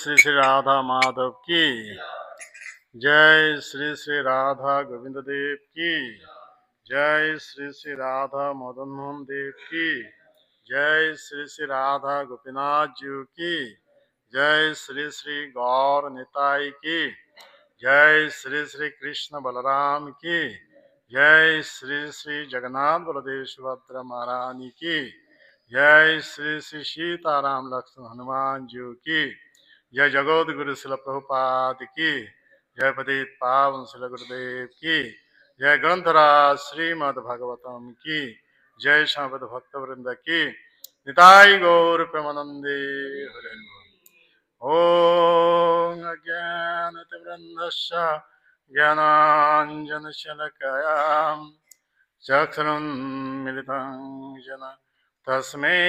श्री श्री राधा माधव की जय। श्री श्री राधा गोविंद देव की जय। श्री श्री राधा मदन मोहन देव की जय। श्री श्री राधा गोपीनाथ जी की जय। श्री श्री गौर निताई की जय। श्री श्री कृष्ण बलराम की जय। श्री श्री जगन्नाथ बलदेव सुभद्रा महारानी की जय। श्री श्री सीताराम लक्ष्मण हनुमान जी की जय। जगत गुरु शिल प्रभुपाद की जय। पतित पावन शिल गुरुदेव की जय। ग्रंथराज श्रीमद् भागवतम की जय। श्यामपद भक्त वृंद की निताई गौर प्रेमानंदे हरे। ओम अज्ञानतिवृन्दस्य ज्ञानाञ्जनशलाकया चक्षुरुन्मिलितं येन तस्मै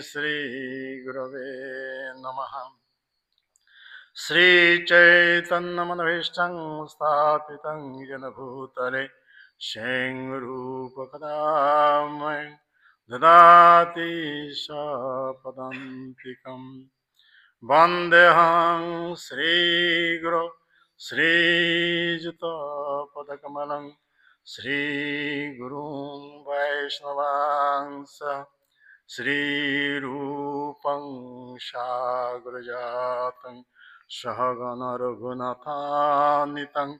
श्रीगुरवे नमः। श्रीचैतन्यमनभीष्टं स्थापितं येन भूतले स्वयं रूपकदा मह्यं ददाति स्वपदान्तिकम्। वन्देऽहं श्रीगुरो श्रीयुतपदकमलं श्रीगुरुं वैष्णवांस श्रीरूपं साग्रजातं सहगण रघुनाथान्वितं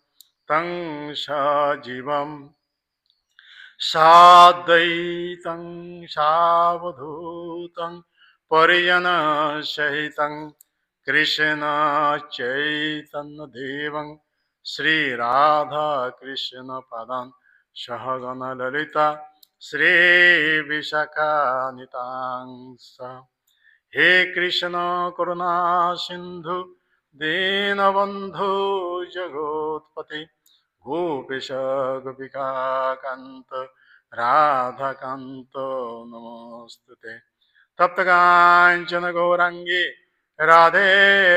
तं सजीवं साद्वैतं सावधूतं परिजनसहितं कृष्ण चैतन्य देवं श्रीराधा कृष्ण पदं सहगण ललिता श्री विशाखान्वितांस। हे कृष्ण करुणा सिंधु दीनबंधु जगोत्पति गोपेश गोपिका कांत राधाकांत नमोस्तुते। तप्त कांचन गौरांगी राधे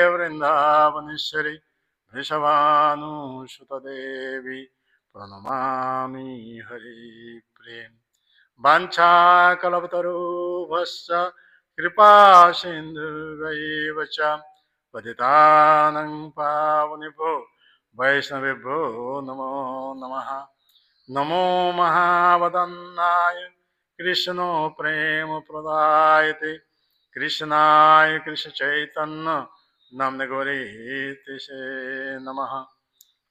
वृंदावनेश्वरी वृषभानुसुत देवी प्रणमामि हरिप्रेम। वाञ्छाकल्पतरुभ्यश्च कृपा सिन्धुभ्यैव च पतितानं पावनेभ्यो वैष्णवेभ्यो नमो नमः। नमो महावदन्नाय कृष्णो प्रेम प्रदायते कृष्णाय कृष्ण चैतन्य नाम्ने गौरीतिसे नमः।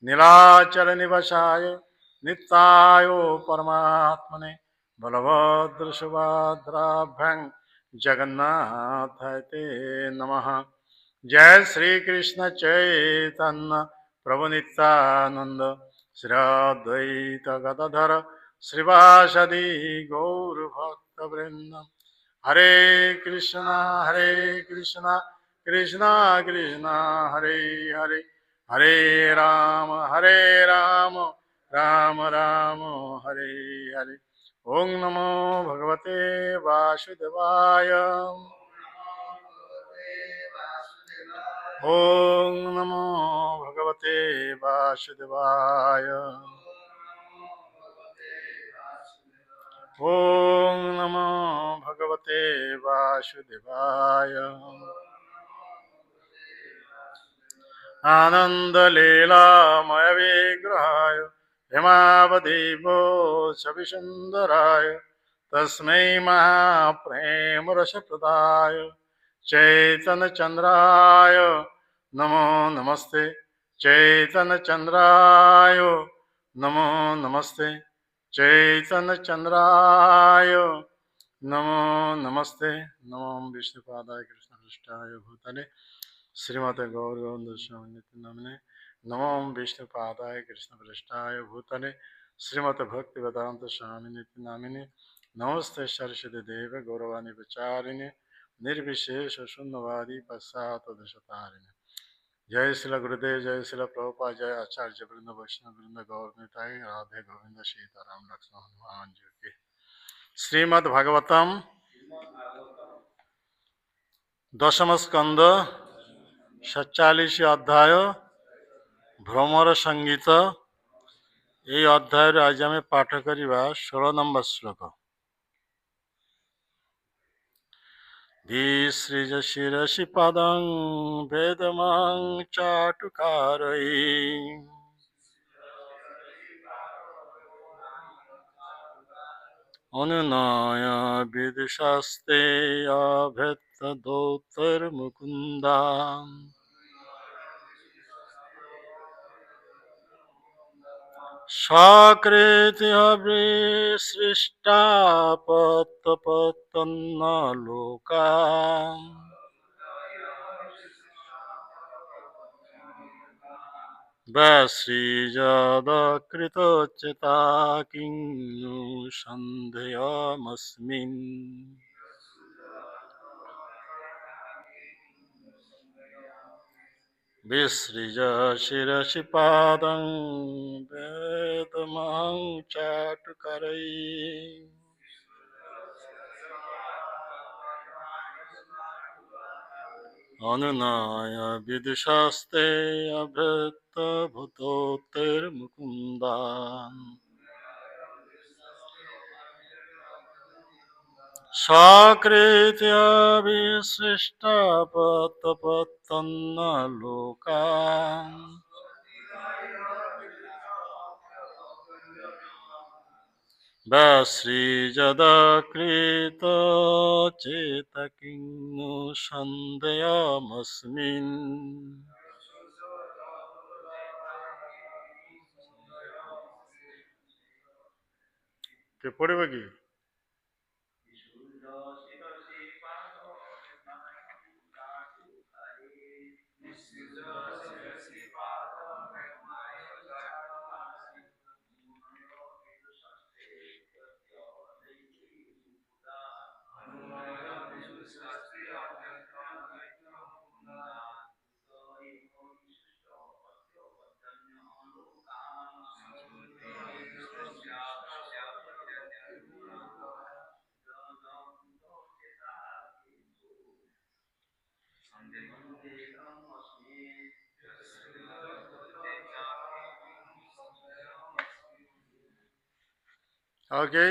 नीलाचल निवासाय नित्याय परमात्मने बलभद्र सुभद्राभ्यां जगन्नाथाय ते नमः। जय श्री कृष्ण चैतन्य प्रभु नित्यानंद श्री अद्वैत गदाधर श्रीवासदि गौर भक्तवृंद। हरे कृष्णा कृष्णा कृष्णा हरे हरे हरे राम राम राम हरे हरे। ओम नमो भगवते वासुदेवाय। ओम नमो भगवते वासुदेवाय। ओम नमो भगवते वासुदेवाय। आनंद लीलामय विग्रहाय हेमावदेवो छविसुंदराय तस्मै महाप्रेम रसप्रदाय चैतन्य चंद्राय नमो नमस्ते। चैतन्य चंद्राय नमो नमस्ते। चैतन्य चंद्राय नमो नमस्ते। नमो विष्णुपादाय कृष्णपृष्ठाय भूतले श्रीमते गौरगोविंद स्वामी नित्य नामिने नमो विष्णुपादाय कृष्णपृष्ठाय भूतले श्रीमते भक्ति वेदांत स्वामी नित्य नामिने नमस्ते सरस्वती देव गौरवाणी विचारिणे निर्विशेष शून्यवादी पश्चातदशतारिणे। जय श्री गुरुदेव जय श्री प्रभुपाद जय आचार्य वृंद वैष्णव वृंद गौर निताई राधे गोविंद सीताराम लक्ष्मण हनुमान जी की। श्रीमद् भागवतम दशम स्कंद 47 अध्याय भ्रमर संगीत। ये अध्याय आज आम पाठ करवा 16 नंबर श्लोक। विसृज शिरसि पदं वेदमां चाटुकारये अनुनय विदुषस्ते अभेत्तदोत्तरमुकुन्दा सकृति अभिसृष्टा पत्तपत्तन्न लोका वश्रीजातकृतोच्चता किं नु सन्देहमस्मिन् विसृज शिरसि पादं वेदमां चाटुकारये अनुनय विदुषस्ते अभृतभूतोत्तरमुकुन्दा सकृत्य विसृष्टा पत्तपत्तन्न लोका वश्रीजदकृतचेत किं नु सन्देहमस्मिन् কে পড়বে কি? ওকে,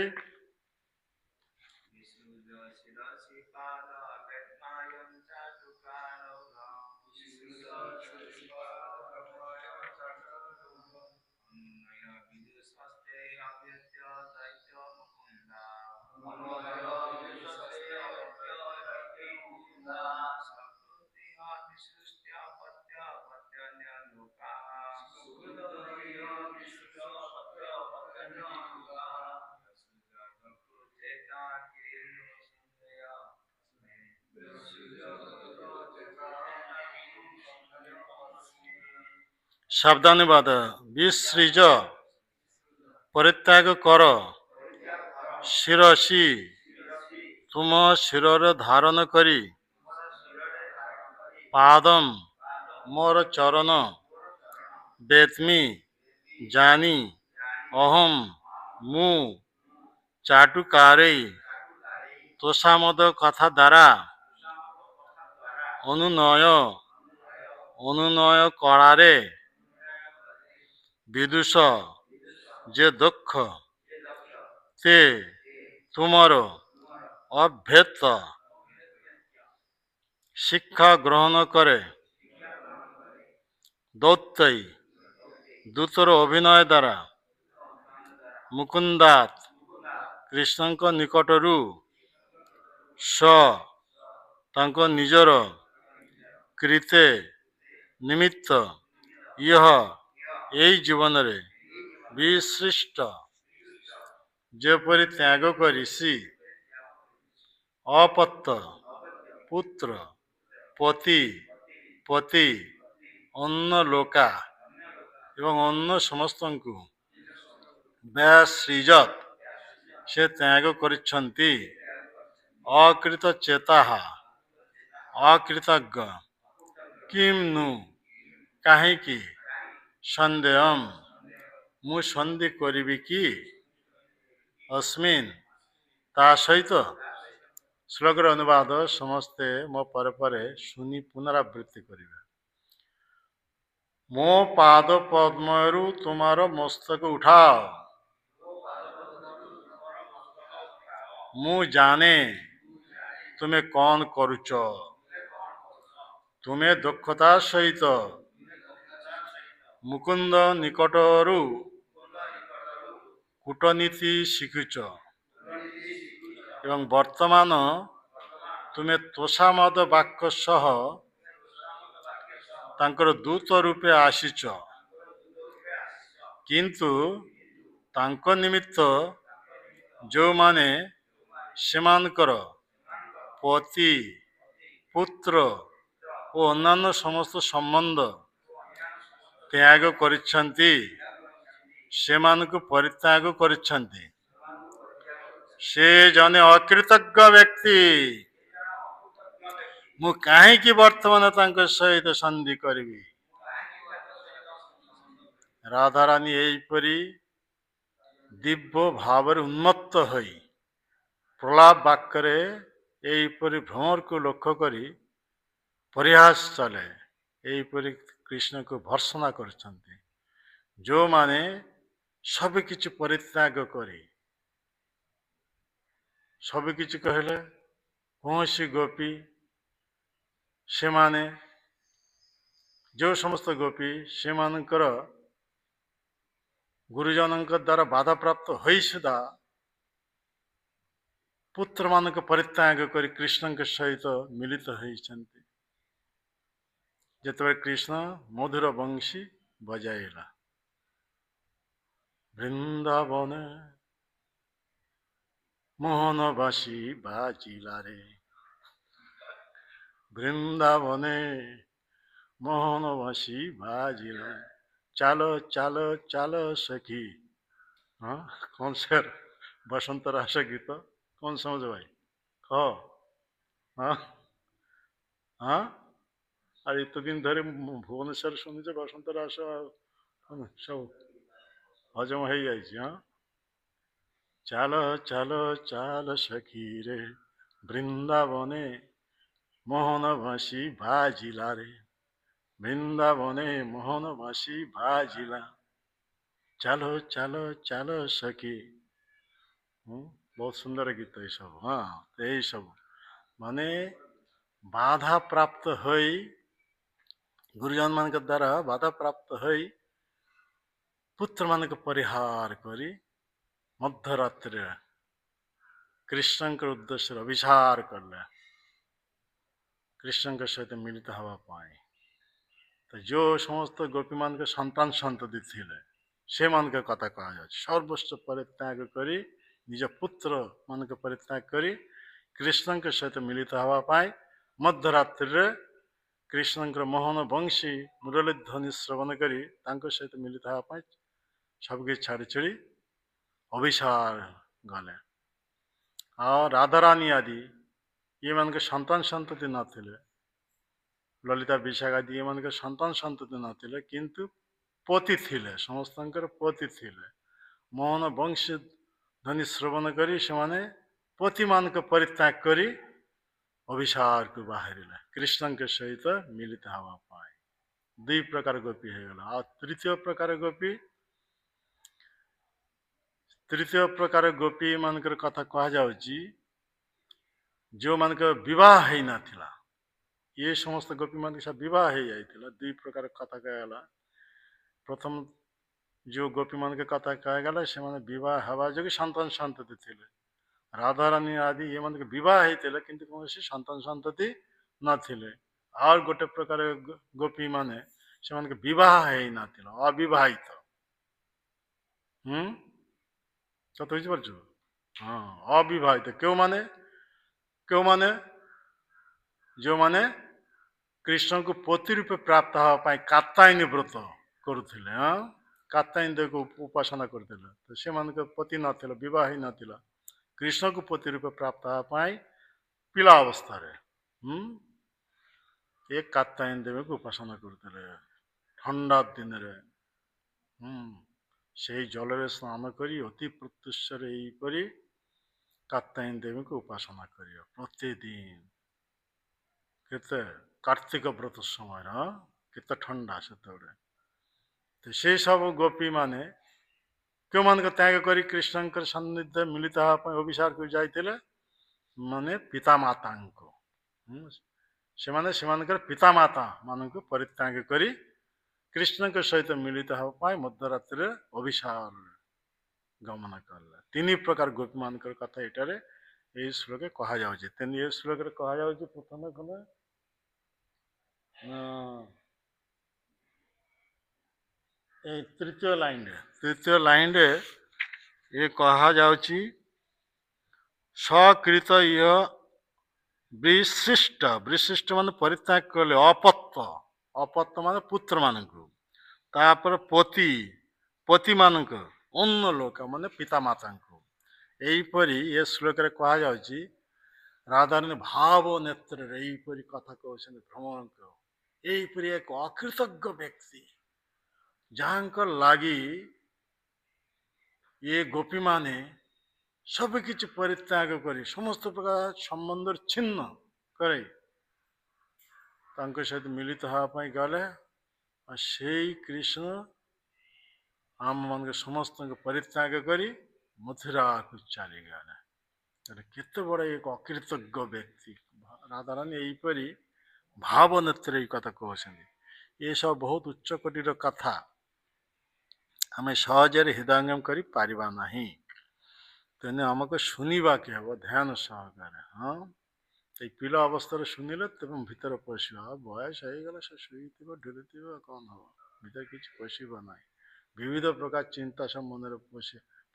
সাবধানে বাধা বিসৃজ ପରିତ୍ୟାଗ କର ଶିରସି ତୁମ ଶିରରେ ଧାରଣ କରି ପାଦମ୍ ମୋର ଚରଣ ବେତ୍ମି ଜାନି ଅହମ୍ ମୁଁ ଚାଟୁକାରେ ତୋଷାମଦ କଥା ଦ୍ୱାରା ଅନୁନୟ କଳାରେ ବିଦୁଷ ଯେ ଦୁଃଖ ତେ ତୁମର ଅଭ୍ୟତ ଶିକ୍ଷା ଗ୍ରହଣ କରେ ଦୈତ୍ୟୀ ଦୂତର ଅଭିନୟ ଦ୍ୱାରା ମୁକୁନ୍ଦାତ କୃଷ୍ଣଙ୍କ ନିକଟରୁ ସ ତାଙ୍କ ନିଜର କୃତେ ନିମିତ୍ତ ଇହ ଏଇ ଜୀବନରେ ବିଶିଷ୍ଟ ଯେପରି ତ୍ୟାଗ କରିସି ଅପତ୍ତ ପୁତ୍ର ପତି ପତି ଅନ୍ୟ ଲୋକା ଏବଂ ଅନ୍ୟ ସମସ୍ତଙ୍କୁ ବେଶ୍ରୀଜତ ସେ ତ୍ୟାଗ କରିଛନ୍ତି ଅକୃତ ଚେତାଃ ଅକୃତଜ୍ଞ କିମ୍ ନୁ କାହିଁକି ସନ୍ଦେହମ୍ ମୁଁ ସନ୍ଦେହ କରିବି କି ଅସ୍ମିନ୍ ତା ସହିତ। ଶ୍ଲୋକର ଅନୁବାଦ ସମସ୍ତେ ମୋ ପରେ ପରେ ଶୁଣି ପୁନରାବୃତ୍ତି କରିବେ। ମୋ ପାଦ ପଦ୍ମରୁ ତୁମର ମସ୍ତକ ଉଠାଅ, ମୁଁ ଜାଣେ ତୁମେ କ'ଣ କରୁଛ? ତୁମେ ଦକ୍ଷତା ସହିତ ମୁକୁନ୍ଦ ନିକଟରୁ କୂଟନୀତି ଶିଖୁଛ ଏବଂ ବର୍ତ୍ତମାନ ତୁମେ ତୋଷାମଦ ବାକ୍ୟ ସହ ତାଙ୍କର ଦୂତ ରୂପେ ଆସିଛ, କିନ୍ତୁ ତାଙ୍କ ନିମିତ୍ତ ଯେଉଁମାନେ ସେମାନଙ୍କର ପତି, ପୁତ୍ର ଓ ଅନ୍ୟାନ୍ୟ ସମସ୍ତ ସମ୍ବନ୍ଧ ତ୍ୟାଗ କରିଛନ୍ତି, ସେମାନଙ୍କୁ ପରିତ୍ୟାଗ କରିଛନ୍ତି। ସେ ଜଣେ ଅକୃତଜ୍ଞ ବ୍ୟକ୍ତି। ମୁଁ କାହିଁକି ବର୍ତ୍ତମାନ ତାଙ୍କ ସହିତ ସନ୍ଧି କରିବି? ରାଧାରାଣୀ ଏହିପରି ଦିବ୍ୟ ଭାବରେ ଉନ୍ମତ୍ତ ହୋଇ ପ୍ରଳାପ ବାକ୍ୟରେ ଏହିପରି ଭ୍ରମରକୁ ଲକ୍ଷ୍ୟ କରି ପରିହାସ ଚଲେ ଏହିପରି କୃଷ୍ଣକୁ ଭର୍ତ୍ସନା କରୁଛନ୍ତି, ଯେଉଁମାନେ ସବୁକିଛି ପରିତ୍ୟାଗ କରି, ସବୁକିଛି କହିଲେ କୌଣସି ଗୋପୀ, ସେମାନେ ଯେଉଁ ସମସ୍ତ ଗୋପୀ ସେମାନଙ୍କର ଗୁରୁଜନଙ୍କ ଦ୍ୱାରା ବାଧାପ୍ରାପ୍ତ ହୋଇ ସୁଦ୍ଧା ପୁତ୍ରମାନଙ୍କୁ ପରିତ୍ୟାଗ କରି କୃଷ୍ଣଙ୍କ ସହିତ ମିଳିତ ହୋଇଛନ୍ତି। ଯେତେବେଳେ କୃଷ୍ଣ ମଧୁର ବଂଶୀ ବଜାଇଲା, ବୃନ୍ଦାବନ ମୋହନ ବାସି ବାଜିଲା ରେ, ବୃନ୍ଦାବନେ ମୋହନ ବାସି ବାଜିଲା, ଚାलो ଚାलो ଚାलो सखी। हाँ, कौन से बसंत रास गीत कौन समझ भाई? कह। हाँ हाँ, আর এতদিন ধরে ভুবনেশ্বর শুনেছে বসন্ত রাস সব হজম হয়ে যাইছে। হ্যাঁ, চালো চালো চালো সখী রে, বৃন্দাবনে মোহন বাঁশি বাজিলা রে, বৃন্দাবনে মোহন বাঁশি বাজিলা, ଚାଲ ଚାଲ ଚାଲ ସଖୀ। ବହୁତ ସୁନ୍ଦର ଗୀତ ଏସବୁ। ହଁ, ଏହିସବୁ ମାନେ ବାଧାପ୍ରାପ୍ତ ହୋଇ, ଗୁରୁଜନମାନଙ୍କ ଦ୍ୱାରା ବାଧାପ୍ରାପ୍ତ ହୋଇ ପୁତ୍ରମାନଙ୍କୁ ପରିହାର କରି ମଧ୍ୟରାତ୍ରିରେ କୃଷ୍ଣଙ୍କ ଉଦ୍ଦେଶ୍ୟରେ ଅଭିସାର କଲେ କୃଷ୍ଣଙ୍କ ସହିତ ମିଳିତ ହେବା ପାଇଁ। ତ ଯେଉଁ ସମସ୍ତ ଗୋପୀମାନଙ୍କ ସନ୍ତାନ ସନ୍ତତି ଥିଲେ ସେମାନଙ୍କ କଥା କୁହାଯାଉଛି। ସର୍ବସ୍ୱ ପରିତ୍ୟାଗ କରି, ନିଜ ପୁତ୍ର ମାନଙ୍କ ପରିତ୍ୟାଗ କରି କୃଷ୍ଣଙ୍କ ସହିତ ମିଳିତ ହେବା ପାଇଁ ମଧ୍ୟରାତ୍ରିରେ କୃଷ୍ଣଙ୍କର ମୋହନ ବଂଶୀ ମୁରଲୀ ଧ୍ୱନି ଶ୍ରବଣ କରି ତାଙ୍କ ସହିତ ମିଳିତ ହେବା ପାଇଁ ସବୁକିଛି ଛାଡ଼ି ଛାଡ଼ି ଅଭିସାର ଗଲେ। ଆଉ ରାଧାରାଣୀ ଆଦି ଏମାନଙ୍କ ସନ୍ତାନ ସନ୍ତତି ନଥିଲେ, ଲଳିତା ବିଶାଖା ଆଦି ଏମାନଙ୍କ ସନ୍ତାନ ସନ୍ତତି ନଥିଲେ, କିନ୍ତୁ ପତି ଥିଲେ, ସମସ୍ତଙ୍କର ପତି ଥିଲେ। ମୋହନ ବଂଶୀ ଧ୍ୱନି ଶ୍ରବଣ କରି ସେମାନେ ପତିମାନଙ୍କ ପରିତ୍ୟାଗ କରି ଅଭିସାରକୁ ବାହାରିଲେ କୃଷ୍ଣଙ୍କ ସହିତ ମିଳିତ ହେବା ପାଇଁ। ଦୁଇ ପ୍ରକାର ଗୋପୀ ହେଇଗଲା। ଆଉ ତୃତୀୟ ପ୍ରକାର ଗୋପୀ ମାନଙ୍କର କଥା କୁହାଯାଉଛି ଯେଉଁମାନଙ୍କର ବିବାହ ହେଇନଥିଲା। ଏ ସମସ୍ତ ଗୋପୀ ମାନଙ୍କ ସହ ବିବାହ ହେଇଯାଇଥିଲା। ଦୁଇ ପ୍ରକାର କଥା କୁହାଗଲା। ପ୍ରଥମ ଯେଉଁ ଗୋପୀମାନଙ୍କ କଥା କୁହାଗଲା ସେମାନେ ବିବାହ ହେବା ଯୋଗୁଁ ସନ୍ତାନ ସନ୍ତତି ଥିଲେ। ରାଧାରାଣୀ ଆଦି ଏମାନଙ୍କ ବିବାହ ହେଇଥିଲେ କିନ୍ତୁ କୌଣସି ସନ୍ତାନ ସନ୍ତତି ନଥିଲେ। ଆଉ ଗୋଟେ ପ୍ରକାର ଗୋପୀ ମାନେ ସେମାନଙ୍କ ବିବାହ ହେଇନଥିଲା, ଅବିବାହିତ। କଥା ବୁଝିପାରୁଛୁ? ହଁ, ଅବିବାହିତ। କେଉଁମାନେ ଯେଉଁମାନେ କୃଷ୍ଣଙ୍କୁ ପତି ରୂପେ ପ୍ରାପ୍ତ ହେବା ପାଇଁ କାତ୍ୟାୟନୀ ବ୍ରତ କରୁଥିଲେ, କାତ୍ୟାୟନୀ ଦେବୀକୁ ଉପାସନା କରୁଥିଲେ। ତ ସେମାନଙ୍କ ପତି ନଥିଲା, ବିବାହ ହେଇନଥିଲା। କୃଷ୍ଣଙ୍କୁ ପତି ରୂପେ ପ୍ରାପ୍ତ ହେବା ପାଇଁ ପିଲା ଅବସ୍ଥାରେ ଏ କାତ୍ୟାୟନୀ ଦେବୀକୁ ଉପାସନା କରୁଥିଲେ। ଥଣ୍ଡା ଦିନରେ ସେହି ଜଳରେ ସ୍ନାନ କରି ଅତି ପ୍ରତ୍ୟୁଷରେ ଏହିପରି କାତ୍ୟାୟନୀ ଦେବୀଙ୍କୁ ଉପାସନା କରିବ ପ୍ରତିଦିନ। କେତେ କାର୍ତ୍ତିକ ବ୍ରତ ସମୟରେ, କେତେ ଥଣ୍ଡା ସେତେବେଳେ। ତ ସେଇ ସବୁ ଗୋପୀ ମାନେ କେଉଁମାନଙ୍କ ତ୍ୟାଗ କରି କୃଷ୍ଣଙ୍କର ସାନ୍ନିଧ୍ୟ ମିଳିତ ହେବା ପାଇଁ ଅଭିସାରକୁ ଯାଇଥିଲେ? ମାନେ ପିତାମାତାଙ୍କୁ ସେମାନେ ସେମାନଙ୍କର ପିତାମାତା ମାନଙ୍କୁ ପରିତ୍ୟାଗ କରି କୃଷ୍ଣଙ୍କ ସହିତ ମିଳିତ ହେବା ପାଇଁ ମଧ୍ୟରାତ୍ରିରେ ଅଭିସାର ଗମନ କଲେ। ତିନି ପ୍ରକାର ଗୋପୀ ମାନଙ୍କର କଥା ଏଠାରେ ଏହି ଶ୍ଲୋକେ କୁହାଯାଉଛି। ତେଣୁ ଏ ଶ୍ଲୋକରେ କୁହାଯାଉଛି ପ୍ରଥମେ କଲେ এই ତୃତୀୟ ଲାଇନରେ ଏ କୁହାଯାଉଛି ସକୃତ ଇହ ବିଶିଷ୍ଟ ମାନେ ପରିତ୍ୟାଗ କଲେ ଅପତ୍ତ ମାନେ ପୁତ୍ର ମାନଙ୍କୁ, ତାପରେ ପତି ମାନଙ୍କୁ, ଅନ୍ୟ ଲୋକ ମାନେ ପିତାମାତାଙ୍କୁ। ଏହିପରି ଏ ଶ୍ଲୋକରେ କୁହାଯାଉଛି ରାଧାରାଣୀ ଭାବ ନେତ୍ରରେ ଏହିପରି କଥା କହୁଛନ୍ତି ଭ୍ରମରଙ୍କ, ଏହିପରି ଏକ ଅକୃତଜ୍ଞ ବ୍ୟକ୍ତି ଯାହାଙ୍କ ଲାଗି ଏ ଗୋପୀମାନେ ସବୁ କିଛି ପରିତ୍ୟାଗ କରି ସମସ୍ତ ପ୍ରକାର ସମ୍ବନ୍ଧରେ ଛିନ୍ନ କରି ତାଙ୍କ ସହିତ ମିଳିତ ହେବା ପାଇଁ ଗଲେ, ଆଉ ସେଇ କୃଷ୍ଣ ଆମମାନଙ୍କ ସମସ୍ତଙ୍କୁ ପରିତ୍ୟାଗ କରି ମଥୁରାକୁ ଚାଲିଗଲେ। କେତେ ବଡ଼ ଏକ ଅକୃତଜ୍ଞ ବ୍ୟକ୍ତି। ରାଧାରାଣୀ ଏହିପରି ଭାବ ନେତ୍ରରେ ଏଇ କଥା କହୁଛନ୍ତି। ଏସବୁ ବହୁତ ଉଚ୍ଚ କୋଟିର କଥା, ଆମେ ସହଜରେ ହୃଦୟଙ୍ଗମ କରିପାରିବା ନାହିଁ। ତେଣୁ ଆମକୁ ଶୁଣିବାକୁ ହେବ ଧ୍ୟାନ ସହକାରେ। ହଁ, ଏଇ ପିଲା ଅବସ୍ଥାରେ ଶୁଣିଲେ ତେବେ ଭିତରେ ପଶିବ। ଆଉ ବୟସ ହେଇଗଲେ ସେ ଶୋଇଥିବ ଢୁଲୁଥିବ, କ'ଣ ହବ? ଭିତରେ କିଛି ପଶିବ ନାହିଁ। ବିବିଧ ପ୍ରକାର ଚିନ୍ତା ସବୁ ମନରେ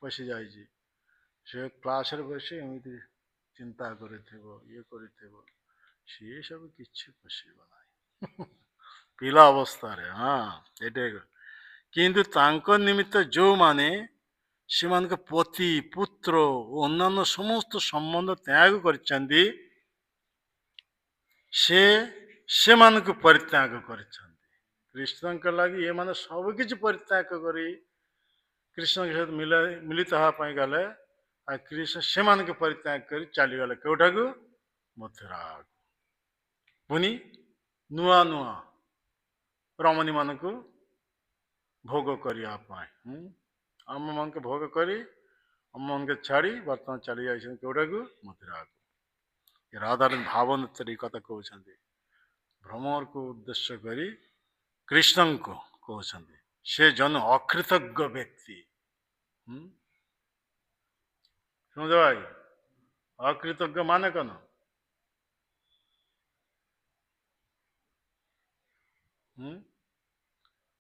ପଶି ଯାଇଛି। ସେ କ୍ଲାସରେ ବସି ଏମିତି ଚିନ୍ତା କରିଥିବ, ଇଏ କରିଥିବ, ସିଏ ସବୁ କିଛି ପଶିବ ନାହିଁ ପିଲା ଅବସ୍ଥାରେ। ହଁ, ଏଇଟା କିନ୍ତୁ ତାଙ୍କ ନିମିତ୍ତ ଯେଉଁମାନେ ସେମାନଙ୍କ ପତି, ପୁତ୍ର ଓ ଅନ୍ୟାନ୍ୟ ସମସ୍ତ ସମ୍ବନ୍ଧ ତ୍ୟାଗ କରିଛନ୍ତି, ସେମାନଙ୍କୁ ପରିତ୍ୟାଗ କରିଛନ୍ତି। କୃଷ୍ଣଙ୍କ ଲାଗି ଏମାନେ ସବୁ କିଛି ପରିତ୍ୟାଗ କରି କୃଷ୍ଣଙ୍କ ସହିତ ମିଳିତ ହେବା ପାଇଁ ଗଲେ, ଆଉ କୃଷ୍ଣ ସେମାନଙ୍କୁ ପରିତ୍ୟାଗ କରି ଚାଲିଗଲେ କେଉଁଠାକୁ? ମଥୁରାକୁ। ପୁଣି ନୂଆ ରମଣୀ ମାନଙ୍କୁ ଭୋଗ କରିବା ପାଇଁ ଆମମାନଙ୍କୁ ଭୋଗ କରି ଆମମାନଙ୍କୁ ଛାଡ଼ି ବର୍ତ୍ତମାନ ଚାଲି ଯାଇଛନ୍ତି କେଉଁଠାକୁ? ମଥୁରାକୁ। ରାଧାରାଣୀ ଭାବନେତ୍ରରେ ଏଇ କଥା କହୁଛନ୍ତି। ଭ୍ରମରକୁ ଉଦ୍ଦେଶ୍ୟ କରି କୃଷ୍ଣଙ୍କୁ କହୁଛନ୍ତି ସେ ଜଣେ ଅକୃତଜ୍ଞ ବ୍ୟକ୍ତି। ଶୁଣୁଛ ଭାଇ, ଅକୃତଜ୍ଞ ମାନେ କ'ଣ?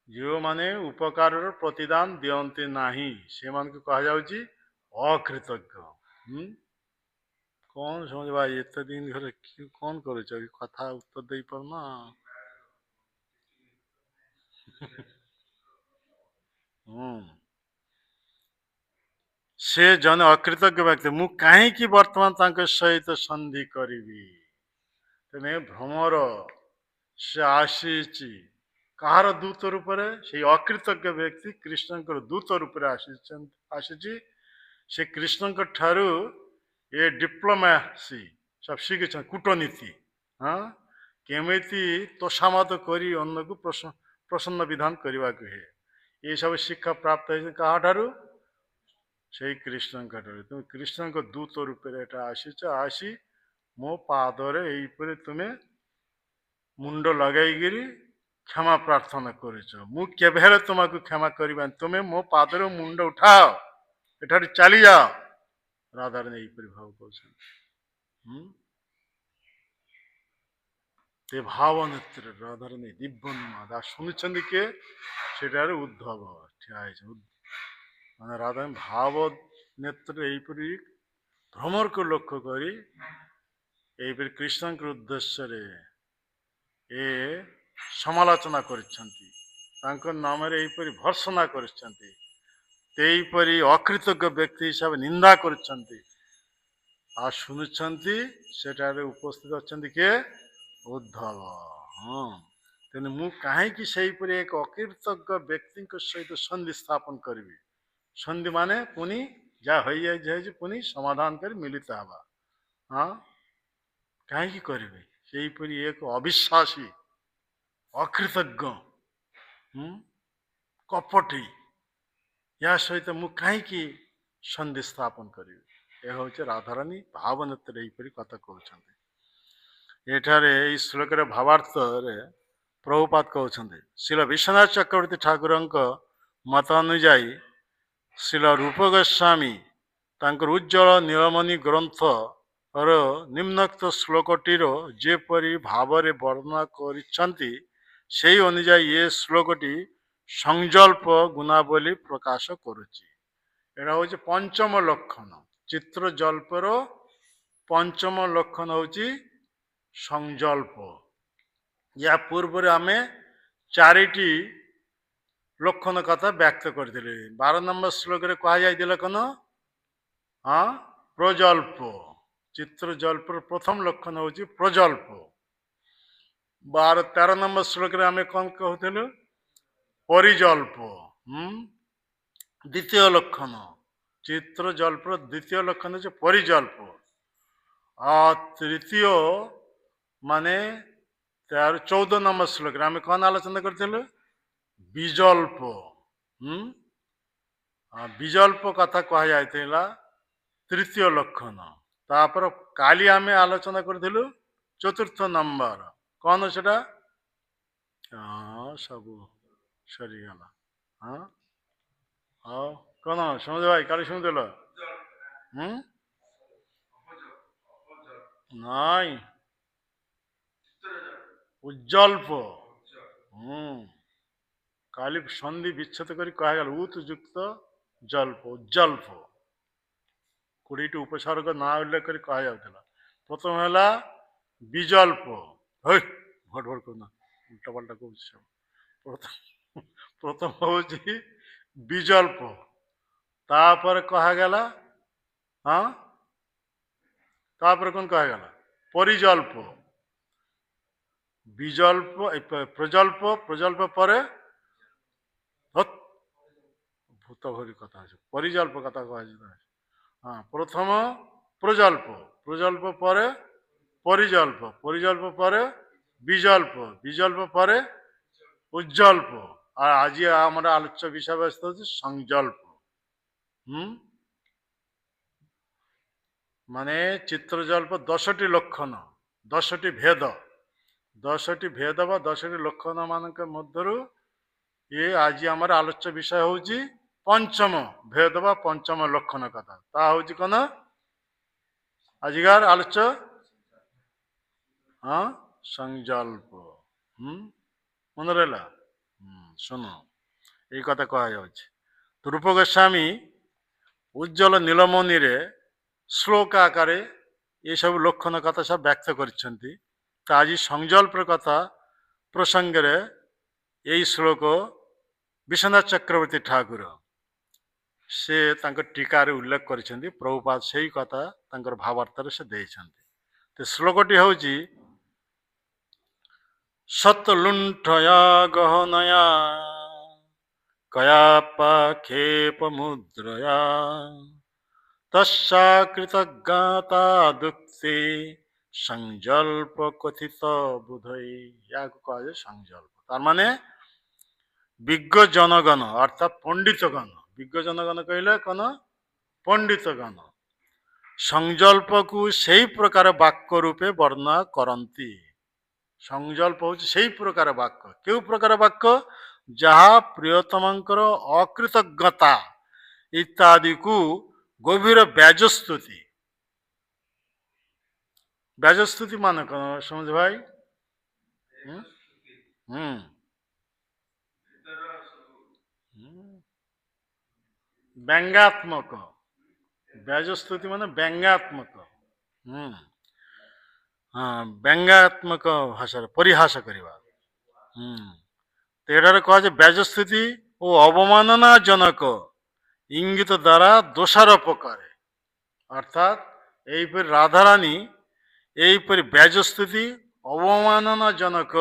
ଯେଉଁମାନେ ଉପକାରର ପ୍ରତିଦାନ ଦିଅନ୍ତି ନାହିଁ ସେମାନଙ୍କୁ କୁହାଯାଉଛି ଅକୃତଜ୍ଞ। କ'ଣ ଶୁଣୁଛ ଭାଇ, ଏତେ ଦିନ ଘରେ କ'ଣ କରୁଛ? କଥା ଉତ୍ତର ଦେଇପାରୁନ? ସେ ଜଣେ ଅକୃତଜ୍ଞ ବ୍ୟକ୍ତି, ମୁଁ କାହିଁକି ବର୍ତ୍ତମାନ ତାଙ୍କ ସହିତ ସନ୍ଧି କରିବି? ତେଣୁ ଭ୍ରମର ସେ ଆସିଛି କାହାର ଦୂତ ରୂପରେ? ସେଇ ଅକୃତଜ୍ଞ ବ୍ୟକ୍ତି କୃଷ୍ଣଙ୍କର ଦୂତ ରୂପରେ ଆସିଛି। ସେ କୃଷ୍ଣଙ୍କ ଠାରୁ ଏ ଡିପ୍ଲୋମାସି ସବୁ ଶିଖିଛନ୍ତି, କୂଟନୀତି। ହଁ, କେମିତି ତୋଷାମଦ କରି ଅନ୍ୟକୁ ପ୍ରସନ୍ନ ବିଧାନ କରିବାକୁ ହୁଏ, ଏସବୁ ଶିକ୍ଷା ପ୍ରାପ୍ତ ହେଇଛି କାହାଠାରୁ? ସେଇ କୃଷ୍ଣଙ୍କ ଠାରୁ। ତୁମେ କୃଷ୍ଣଙ୍କ ଦୂତ ରୂପରେ ଏଟା ଆସିଛ, ଆସି ମୋ ପାଦରେ ଏଇପରି ତୁମେ ମୁଣ୍ଡ ଲଗାଇକିରି କ୍ଷମା ପ୍ରାର୍ଥନା କରୁଛ। ମୁଁ କେବେ ହେଲେ ତୁମକୁ କ୍ଷମା କରିବାନି, ତୁମେ ମୋ ପାଦରେ ମୁଣ୍ଡ ଉଠାଅ, ଏଠାରୁ ଚାଲିଯାଅ। ରାଧାରାଣୀ ଏହିପରି ଭାବ କରୁଛନ୍ତି। ସେ ଭାବ ନେତ୍ରରେ ରାଧାରାଣୀ ଦିବ୍ୟନ୍ମାଦ ଶୁଣୁଛନ୍ତି କିଏ? ସେଠାରେ ଉଦ୍ଧବ ଠିଆ ହେଇଛନ୍ତି। ମାନେ ରାଧାରାଣୀ ଭାବ ନେତ୍ରରେ ଏହିପରି ଭ୍ରମରକୁ ଲକ୍ଷ୍ୟ କରି ଏହିପରି କୃଷ୍ଣଙ୍କ ଉଦ୍ଦେଶ୍ୟରେ ଏ ସମାଲୋଚନା କରିଛନ୍ତି, ତାଙ୍କ ନାମରେ ଏହିପରି ଭର୍ସନା କରିଛନ୍ତି, ସେହିପରି ଅକୃତଜ୍ଞ ବ୍ୟକ୍ତି ହିସାବରେ ନିନ୍ଦା କରୁଛନ୍ତି। ଆଉ ଶୁଣୁଛନ୍ତି ସେଠାରେ ଉପସ୍ଥିତ ଅଛନ୍ତି କିଏ? ଉଦ୍ଧବ। ହଁ, ତେଣୁ ମୁଁ କାହିଁକି ସେହିପରି ଏକ ଅକୃତଜ୍ଞ ବ୍ୟକ୍ତିଙ୍କ ସହିତ ସନ୍ଧି ସ୍ଥାପନ କରିବି? ସନ୍ଧି ମାନେ ପୁଣି ଯାହା ହୋଇଯାଇଛି ପୁଣି ସମାଧାନ କରି ମିଳିତ ହେବା। ହଁ, କାହିଁକି କରିବି? ସେହିପରି ଏକ ଅବିଶ୍ୱାସୀ, ଅକୃତଜ୍ଞ, କପଟୀ, ଏହା ସହିତ ମୁଁ କାହିଁକି ସନ୍ଧି ସ୍ଥାପନ କରିବି? ଏ ହେଉଛି ରାଧାରାଣୀ ଭାବ ନେତ୍ରରେ ଏହିପରି କଥା କହୁଛନ୍ତି। ଏଠାରେ ଏଇ ଶ୍ଲୋକରେ ଭାବାର୍ଥରେ ପ୍ରଭୁପାଦ କହୁଛନ୍ତି ଶ୍ରୀଲ ବିଶ୍ୱନାଥ ଚକ୍ରବର୍ତ୍ତୀ ଠାକୁରଙ୍କ ମତ ଅନୁଯାୟୀ ଶ୍ରୀଲ ରୂପ ଗୋସ୍ୱାମୀ ତାଙ୍କର ଉଜ୍ଜଳ ନୀଳମଣି ଗ୍ରନ୍ଥର ନିମ୍ନୋକ୍ତ ଶ୍ଲୋକଟିର ଯେପରି ଭାବରେ ବର୍ଣ୍ଣନା କରିଛନ୍ତି ସେହି ଅନୁଯାୟୀ ଏ ଶ୍ଲୋକଟି ସଂଜଳ୍ପ ଗୁଣାବଳୀ ପ୍ରକାଶ କରୁଛି। ଏଇଟା ହେଉଛି ପଞ୍ଚମ ଲକ୍ଷଣ। ଚିତ୍ର ଜଳ୍ପର ପଞ୍ଚମ ଲକ୍ଷଣ ହେଉଛି ସଂଜଳ୍ପ। ୟା ପୂର୍ବରେ ଆମେ ଚାରିଟି ଲକ୍ଷଣ କଥା ବ୍ୟକ୍ତ କରିଥିଲେ। 12 ନମ୍ବର ଶ୍ଲୋକରେ କୁହାଯାଇଥିଲା କ'ଣ? ହଁ, ପ୍ରଜଳ୍ପ। ଚିତ୍ର ଜଳ୍ପର ପ୍ରଥମ ଲକ୍ଷଣ ହେଉଛି ପ୍ରଜଳ୍ପ। 13 ନମ୍ବର ଶ୍ଲୋକରେ ଆମେ କ'ଣ କହୁଥିଲୁ? ପରିଜଳ୍ପ। ଦ୍ୱିତୀୟ ଲକ୍ଷଣ ଚିତ୍ର ଜଳ୍ପର ଦ୍ୱିତୀୟ ଲକ୍ଷଣ ହେଉଛି ପରିଜଳ୍ପ। ଆଉ ତୃତୀୟ ମାନେ 14 ନମ୍ବର ଶ୍ଲୋକରେ ଆମେ କ'ଣ ଆଲୋଚନା କରିଥିଲୁ? ବିଜଳ୍ପ। ବିଜଳ୍ପ କଥା କୁହାଯାଇଥିଲା ତୃତୀୟ ଲକ୍ଷଣ। ତାପରେ କାଲି ଆମେ ଆଲୋଚନା କରିଥିଲୁ ଚତୁର୍ଥ ନମ୍ବର। କ'ଣ ସେଟା? ସବୁ ସରିଗଲା। ହଁ, ହଉ କ'ଣ ଶୁଣୁଛ ଭାଇ? କାଲି ଶୁଣୁଥିଲ? ନାଇଁ, ଉଜ୍ଜଳ୍ପ। କାଲି ସନ୍ଧି ବିଚ୍ଛେଦ କରି କୁହାଗଲା ଉତ୍ ଯୁକ୍ତ ଜଳ୍ପ, ଉଜ୍ଜଳ୍ପ। 20ଟି ଉପସର୍ଗ ନାଁ ଉଲ୍ଲେଖ କରି କୁହାଯାଉଥିଲା। ପ୍ରଥମ ହେଲା ବିଜଳ୍ପ। ଭଟ ଭଟ କରୁନା, ଉଲ୍ଟା ପାଲ୍ଟା କହୁଛି ସବୁ। ପ୍ରଥମ ହେଉଛି ବିଜଳ୍ପ। ତାପରେ କୁହାଗଲା ତାପରେ କ'ଣ କୁହାଗଲା? ପରିଜଳ୍ପ। ବିଜଳ୍ପ, ପ୍ରଜଳ୍ପ, ପ୍ରଜଳ୍ପ ପରେ ଭୂତ ଭରି କଥା ଅଛି। ପରିଜଳ୍ପ କଥା କୁହାଯିବ। ହଁ, ପ୍ରଥମ ପ୍ରଜଳ୍ପ, ପ୍ରଜଳ୍ପ ପରେ ପରିଜଳ୍ପ, ପରିଜଳ୍ପ ପରେ ବିଜଳ୍ପ, ବିଜଳ୍ପ ପରେ ଉଜ୍ଜଳ୍ପ। আর ଆଜି ଆମର ଆଲୋଚ୍ୟ ବିଷୟବସ୍ତୁ ହେଉଛି ସଂଜଳ୍ପ। ମାନେ ଚିତ୍ରଜଳ୍ପ 10ଟି ଲକ୍ଷଣ, 10ଟି ଭେଦ, 10ଟି ଭେଦ ବା 10ଟି ଲକ୍ଷଣ ମାନଙ୍କ ମଧ୍ୟରୁ ଇଏ ଆଜି ଆମର ଆଲୋଚ୍ୟ ବିଷୟ ହେଉଛି ପଞ୍ଚମ ଭେଦ ବା ପଞ୍ଚମ ଲକ୍ଷଣ କଥା। ତା ହେଉଛି କ'ଣ ଆଜିକାର ଆଲୋଚ୍ୟ? ସଂଜଳ୍ପ। ମନେ ରହିଲା? ଶୁଣ, ଏଇ କଥା କୁହାଯାଉଛି। ରୂପ ଗୋସ୍ୱାମୀ ଉଜ୍ଜଳ ନୀଳମଣିରେ ଶ୍ଲୋକ ଆକାରେ ଏସବୁ ଲକ୍ଷଣ କଥା ସବୁ ବ୍ୟକ୍ତ କରିଛନ୍ତି। ତ ଆଜି ସଂଜଳ୍ପ କଥା ପ୍ରସଙ୍ଗରେ ଏଇ ଶ୍ଲୋକ ବିଶ୍ୱନାଥ ଚକ୍ରବର୍ତ୍ତୀ ଠାକୁର ସେ ତାଙ୍କ ଟୀକାରେ ଉଲ୍ଲେଖ କରିଛନ୍ତି। ପ୍ରଭୁପାଦ ସେଇ କଥା ତାଙ୍କର ଭାବାର୍ଥରେ ସେ ଦେଇଛନ୍ତି। ତ ଶ୍ଲୋକଟି ହେଉଛି ସତଲୁଣ୍ଠୟା ଗହନୟା କୟାପାକ୍ଷେପ ମୁଦ୍ରୟା ତସ୍ୟା କୃତଜ୍ଞତା ଦୁଃଖେ ସଂଜଳ୍ପ কথିତ ବୁଧଇ। ୟାକୁ କୁହାଯାଏ ସଂଜଳ୍ପ। ତାର ମାନେ ବିଜ୍ଞ ଜନଗଣ ଅର୍ଥାତ୍ ପଣ୍ଡିତଗଣ। ବିଜ୍ଞ ଜନଗଣ କହିଲେ କ'ଣ? ପଣ୍ଡିତଗଣ ସଂଜଳ୍ପକୁ ସେଇ ପ୍ରକାର ବାକ୍ୟ ରୂପେ ବର୍ଣ୍ଣନା କରନ୍ତି। ସଂଜଳ୍ପ ହେଉଛି ସେଇ ପ୍ରକାର ବାକ୍ୟ। କେଉଁ ପ୍ରକାର ବାକ୍ୟ? ଯାହା ପ୍ରିୟତମଙ୍କର ଅକୃତଜ୍ଞତା ଇତ୍ୟାଦିକୁ ଗଭୀର ବ୍ୟାଜସ୍ତୁତି। ବ୍ୟାଜସ୍ତୁତି ମାନେ କ'ଣ ସମଝ ଭାଇ? ବ୍ୟଙ୍ଗାତ୍ମକ। ବ୍ୟାଜସ୍ତୁତି ମାନେ ବ୍ୟଙ୍ଗାତ୍ମକ। ବ୍ୟଙ୍ଗାତ୍ମକ ଭାଷାରେ ପରିହାସ କରିବା। ଏଠାରେ କୁହାଯାଏ ବ୍ୟାଜସ୍ତୁତି ଓ ଅବମାନନା ଜନକ ଇଙ୍ଗିତ ଦ୍ୱାରା ଦୋଷାରୋପ କରେ। ଅର୍ଥାତ୍ ଏହିପରି ରାଧାରାଣୀ ଏହିପରି ବ୍ୟାଜସ୍ତୁତି ଅବମାନନା ଜନକ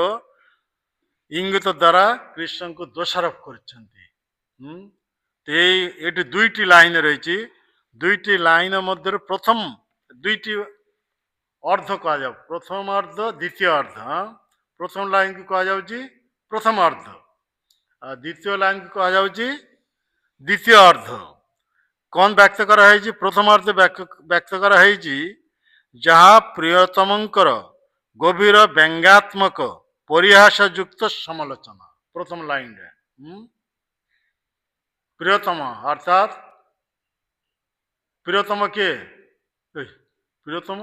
ଇଙ୍ଗିତ ଦ୍ୱାରା କୃଷ୍ଣଙ୍କୁ ଦୋଷାରୋପ କରିଛନ୍ତି। ଏଠି 2ଟି ଲାଇନ ରହିଛି। 2ଟି ଲାଇନ ମଧ୍ୟରୁ ପ୍ରଥମ 2ଟି ଅର୍ଧ କୁହାଯାଉ। ପ୍ରଥମ ଅର୍ଧ, ଦ୍ୱିତୀୟ ଅର୍ଧ। ପ୍ରଥମ ଲାଇନକୁ କୁହାଯାଉଛି ପ୍ରଥମ ଅର୍ଧ, ଆଉ ଦ୍ୱିତୀୟ ଲାଇନକୁ କୁହାଯାଉଛି ଦ୍ୱିତୀୟ ଅର୍ଧ। କଣ ବ୍ୟକ୍ତ କରାହେଇଛି? ପ୍ରଥମାର୍ଦ୍ଧେ ବ୍ୟକ୍ତ କରାହେଇଛି ଯାହା ପ୍ରିୟତମଙ୍କର ଗଭୀର ବ୍ୟଙ୍ଗାତ୍ମକ ପରିହାସ ଯୁକ୍ତ ସମାଲୋଚନା। ପ୍ରଥମ ଲାଇନରେ ପ୍ରିୟତମ ଅର୍ଥାତ୍ ପ୍ରିୟତମ କିଏ? ପ୍ରିୟତମ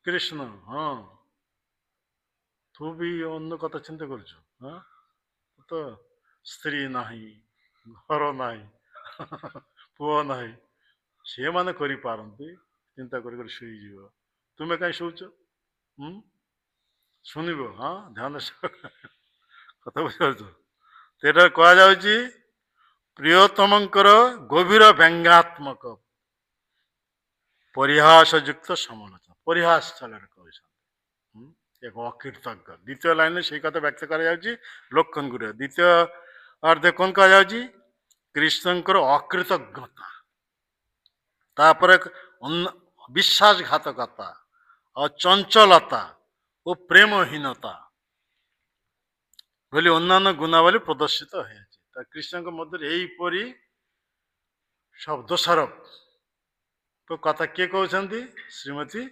କୃଷ୍ଣ। ହଁ, ତୁ ବି ଅନ୍ୟ କଥା ଚିନ୍ତା କରୁଛୁ। ହଁ, ତ ସ୍ତ୍ରୀ ନାହିଁ, ଘର ନାହିଁ, ପୁଅ ନାହିଁ, ସେମାନେ କରିପାରନ୍ତି, ଚିନ୍ତା କରି କରି ଶୋଇଯିବ। ତୁମେ କାହିଁ ଶୋଉଛ? ଶୁଣିବ। ହଁ, ଧ୍ୟାନ କଥା ବୁଝିପାରୁଛ? ସେଟା କୁହାଯାଉଛି ପ୍ରିୟତମଙ୍କର ଗଭୀର ବ୍ୟଙ୍ଗାତ୍ମକ ପରିହାସ ଯୁକ୍ତ ସମାଲୋଚନା। ପରିହାସ ଚାଲରେ କହୁଛନ୍ତି ଏକ ଅକୀର୍ତ୍ତଜ୍ଞ। ଦ୍ୱିତୀୟ ଲାଇନରେ ସେଇ କଥା ବ୍ୟକ୍ତ କରାଯାଉଛି ଲକ୍ଷଣ ଗୁଡ଼ିକ। ଦ୍ୱିତୀୟ ଅର୍ଦ୍ଧେ କଣ କୁହାଯାଉଛି? କୃଷ୍ଣଙ୍କର ଅକୃତଜ୍ଞତା, ତାପରେ ବିଶ୍ୱାସଘାତକତା ଆଉ ଚଞ୍ଚଲତା ଓ ପ୍ରେମହୀନତା ବୋଲି ଅନ୍ୟାନ୍ୟ ଗୁଣାବଳୀ ପ୍ରଦର୍ଶିତ ହୋଇଛି। ତା କୃଷ୍ଣଙ୍କ ମଧ୍ୟରେ ଏହିପରି ସବୁ ଦୋଷାରୋପ କଥା କିଏ କହୁଛନ୍ତି? ଶ୍ରୀମତୀ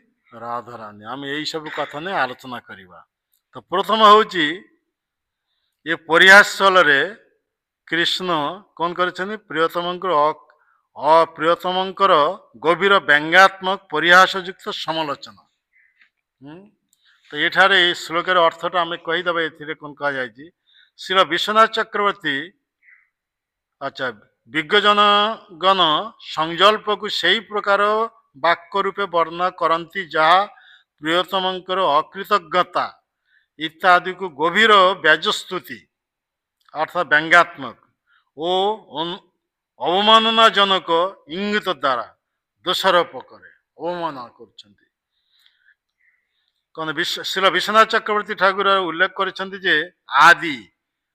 ରାଧାରାଣୀ। ଆମେ ଏଇ ସବୁ କଥା ନେଇ ଆଲୋଚନା କରିବା। ତ ପ୍ରଥମ ହଉଛି ଏ ପରିହାସ ଛଳରେ କୃଷ୍ଣ କଣ କରିଛନ୍ତି? ପ୍ରିୟତମଙ୍କର ଗଭୀର ବ୍ୟଙ୍ଗାତ୍ମକ ପରିହାସ ଯୁକ୍ତ ସମାଲୋଚନା। ତ ଏଠାରେ ଏଇ ଶ୍ଲୋକର ଅର୍ଥଟା ଆମେ କହିଦେବା। ଏଥିରେ କଣ କୁହାଯାଇଛି? ଶ୍ରୀ ବିଶ୍ୱନାଥ ଚକ୍ରବର୍ତ୍ତୀ ଆଚ୍ଛା ବିଜ୍ଞଜନଗଣ ସଂକଳ୍ପକୁ ସେହି ପ୍ରକାର ବାକ୍ୟ ରୂପେ ବର୍ଣ୍ଣନା କରନ୍ତି ଯାହା ପ୍ରିୟତମଙ୍କର ଅକୃତଜ୍ଞତା ଇତ୍ୟାଦିକୁ ଗଭୀର ବ୍ୟାଜସ୍ତୁତି ଅର୍ଥାତ୍ ବ୍ୟଙ୍ଗାତ୍ମକ ଓ ଅବମାନନାଜନକ ଇଙ୍ଗିତ ଦ୍ୱାରା ଦୋଷାରୋପ କରେ, ଅବମାନନା କରୁଛନ୍ତି। କଣ ଶ୍ରୀ ବିଶ୍ୱନାଥ ଚକ୍ରବର୍ତ୍ତୀ ଠାକୁର ଉଲ୍ଲେଖ କରିଛନ୍ତି ଯେ ଆଦି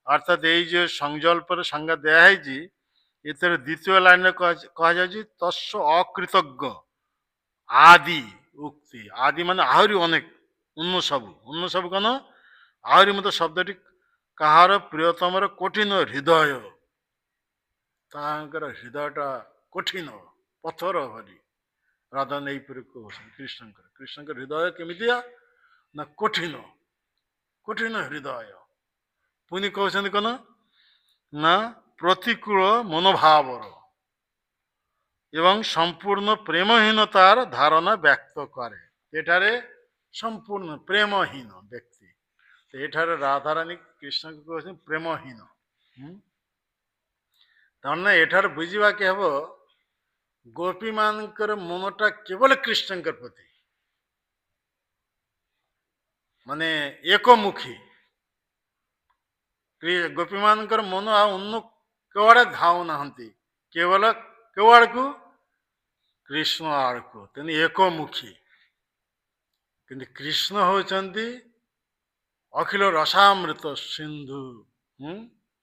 ଅର୍ଥାତ୍ ଏଇ ଯୋଉ ସଂକଳ୍ପର ସଂଜ୍ଞା ଦିଆହେଇଛି, ଏଥିରେ ଦ୍ୱିତୀୟ ଲାଇନରେ କୁହାଯାଉଛି ତସ୍ୟ ଅକୃତଜ୍ଞ ଆଦି ଉକ୍ତି। ଆଦି ମାନେ ଆହୁରି ଅନେକ, ଅନ୍ୟ ସବୁ କଣ? ଆହୁରି ମଧ୍ୟ ଶବ୍ଦଟି କାହାର? ପ୍ରିୟତମର କଠିନ ହୃଦୟ, ତାଙ୍କର ହୃଦୟଟା କଠିନ ପଥର ଭଳି। ରାଧା ନେଇପରି କହୁଛନ୍ତି କୃଷ୍ଣଙ୍କର ହୃଦୟ କେମିତିଆ ନା? କଠିନ ହୃଦୟ। ପୁଣି କହୁଛନ୍ତି କଣ ନା? ପ୍ରତିକୂଳ ମନୋଭାବର ଏବଂ ସମ୍ପୂର୍ଣ୍ଣ ପ୍ରେମହୀନତାର ଧାରଣା ବ୍ୟକ୍ତ କରେ। ଏଠାରେ ସମ୍ପୂର୍ଣ୍ଣ ପ୍ରେମହୀନ ବ୍ୟକ୍ତି। ଏଠାରେ ରାଧାରାଣୀ କୃଷ୍ଣଙ୍କୁ କହୁଛନ୍ତି ପ୍ରେମହୀନ। ତାମାନେ ଏଠାରେ ବୁଝିବାକେ ହେବ ଗୋପୀ ମାନଙ୍କର ମନଟା କେବଳ କୃଷ୍ଣଙ୍କ ପ୍ରତି, ମାନେ ଏକମୁଖୀ। ଗୋପୀ ମାନଙ୍କର ମନ ଆଉ ଅନ୍ୟ କେଉଆଡ଼େ ଧାଉ ନାହାନ୍ତି, କେବଳ କେଉଆଡ଼କୁ? କୃଷ୍ଣ ଆଡ଼କୁ। ତେଣୁ ଏକମୁଖୀ। କିନ୍ତୁ କୃଷ୍ଣ ହଉଛନ୍ତି ଅଖିଳ ରସାମୃତ ସିନ୍ଧୁ,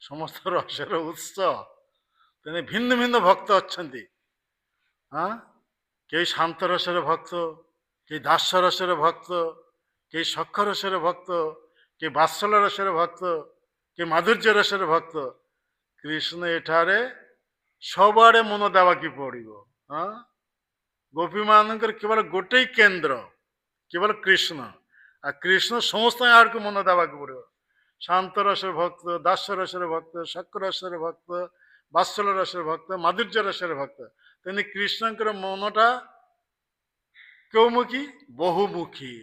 ସମସ୍ତ ରସର ଉତ୍ସ। ତେଣୁ ଭିନ୍ନ ଭିନ୍ନ ଭକ୍ତ ଅଛନ୍ତି। କେହି ଶାନ୍ତ ରସର ଭକ୍ତ, କେହି ଦାସ ରସର ଭକ୍ତ, କେହି ସଖ ରସର ଭକ୍ତ, କେହି ବାତ୍ସଲ ରସର ଭକ୍ତ, କେହି ମାଧୁର୍ଯ୍ୟ ରସର ଭକ୍ତ। କୃଷ୍ଣ ଏଠାରେ ସବୁଆଡ଼େ ମନ ଦେବାକୁ ପଡ଼ିବ। ଗୋପୀ ମାନଙ୍କର କେବଳ ଗୋଟେ କେନ୍ଦ୍ର, କେବଳ କୃଷ୍ଣ। ଆଉ କୃଷ୍ଣ ସମସ୍ତ ଆଡ଼କୁ ମନ ଦେବାକୁ ପଡ଼ିବ। ଶାନ୍ତ ରସର ଭକ୍ତ, ଦାସ ରସର ଭକ୍ତ, ସଖ ରସର ଭକ୍ତ, ବାତ୍ସଲ ରସର ଭକ୍ତ, ମାଧୁର୍ଯ୍ୟ ରସର ଭକ୍ତ। ତେଣୁ କୃଷ୍ଣଙ୍କର ମନଟା କେଉଁମୁଖୀ? ବହୁମୁଖୀ।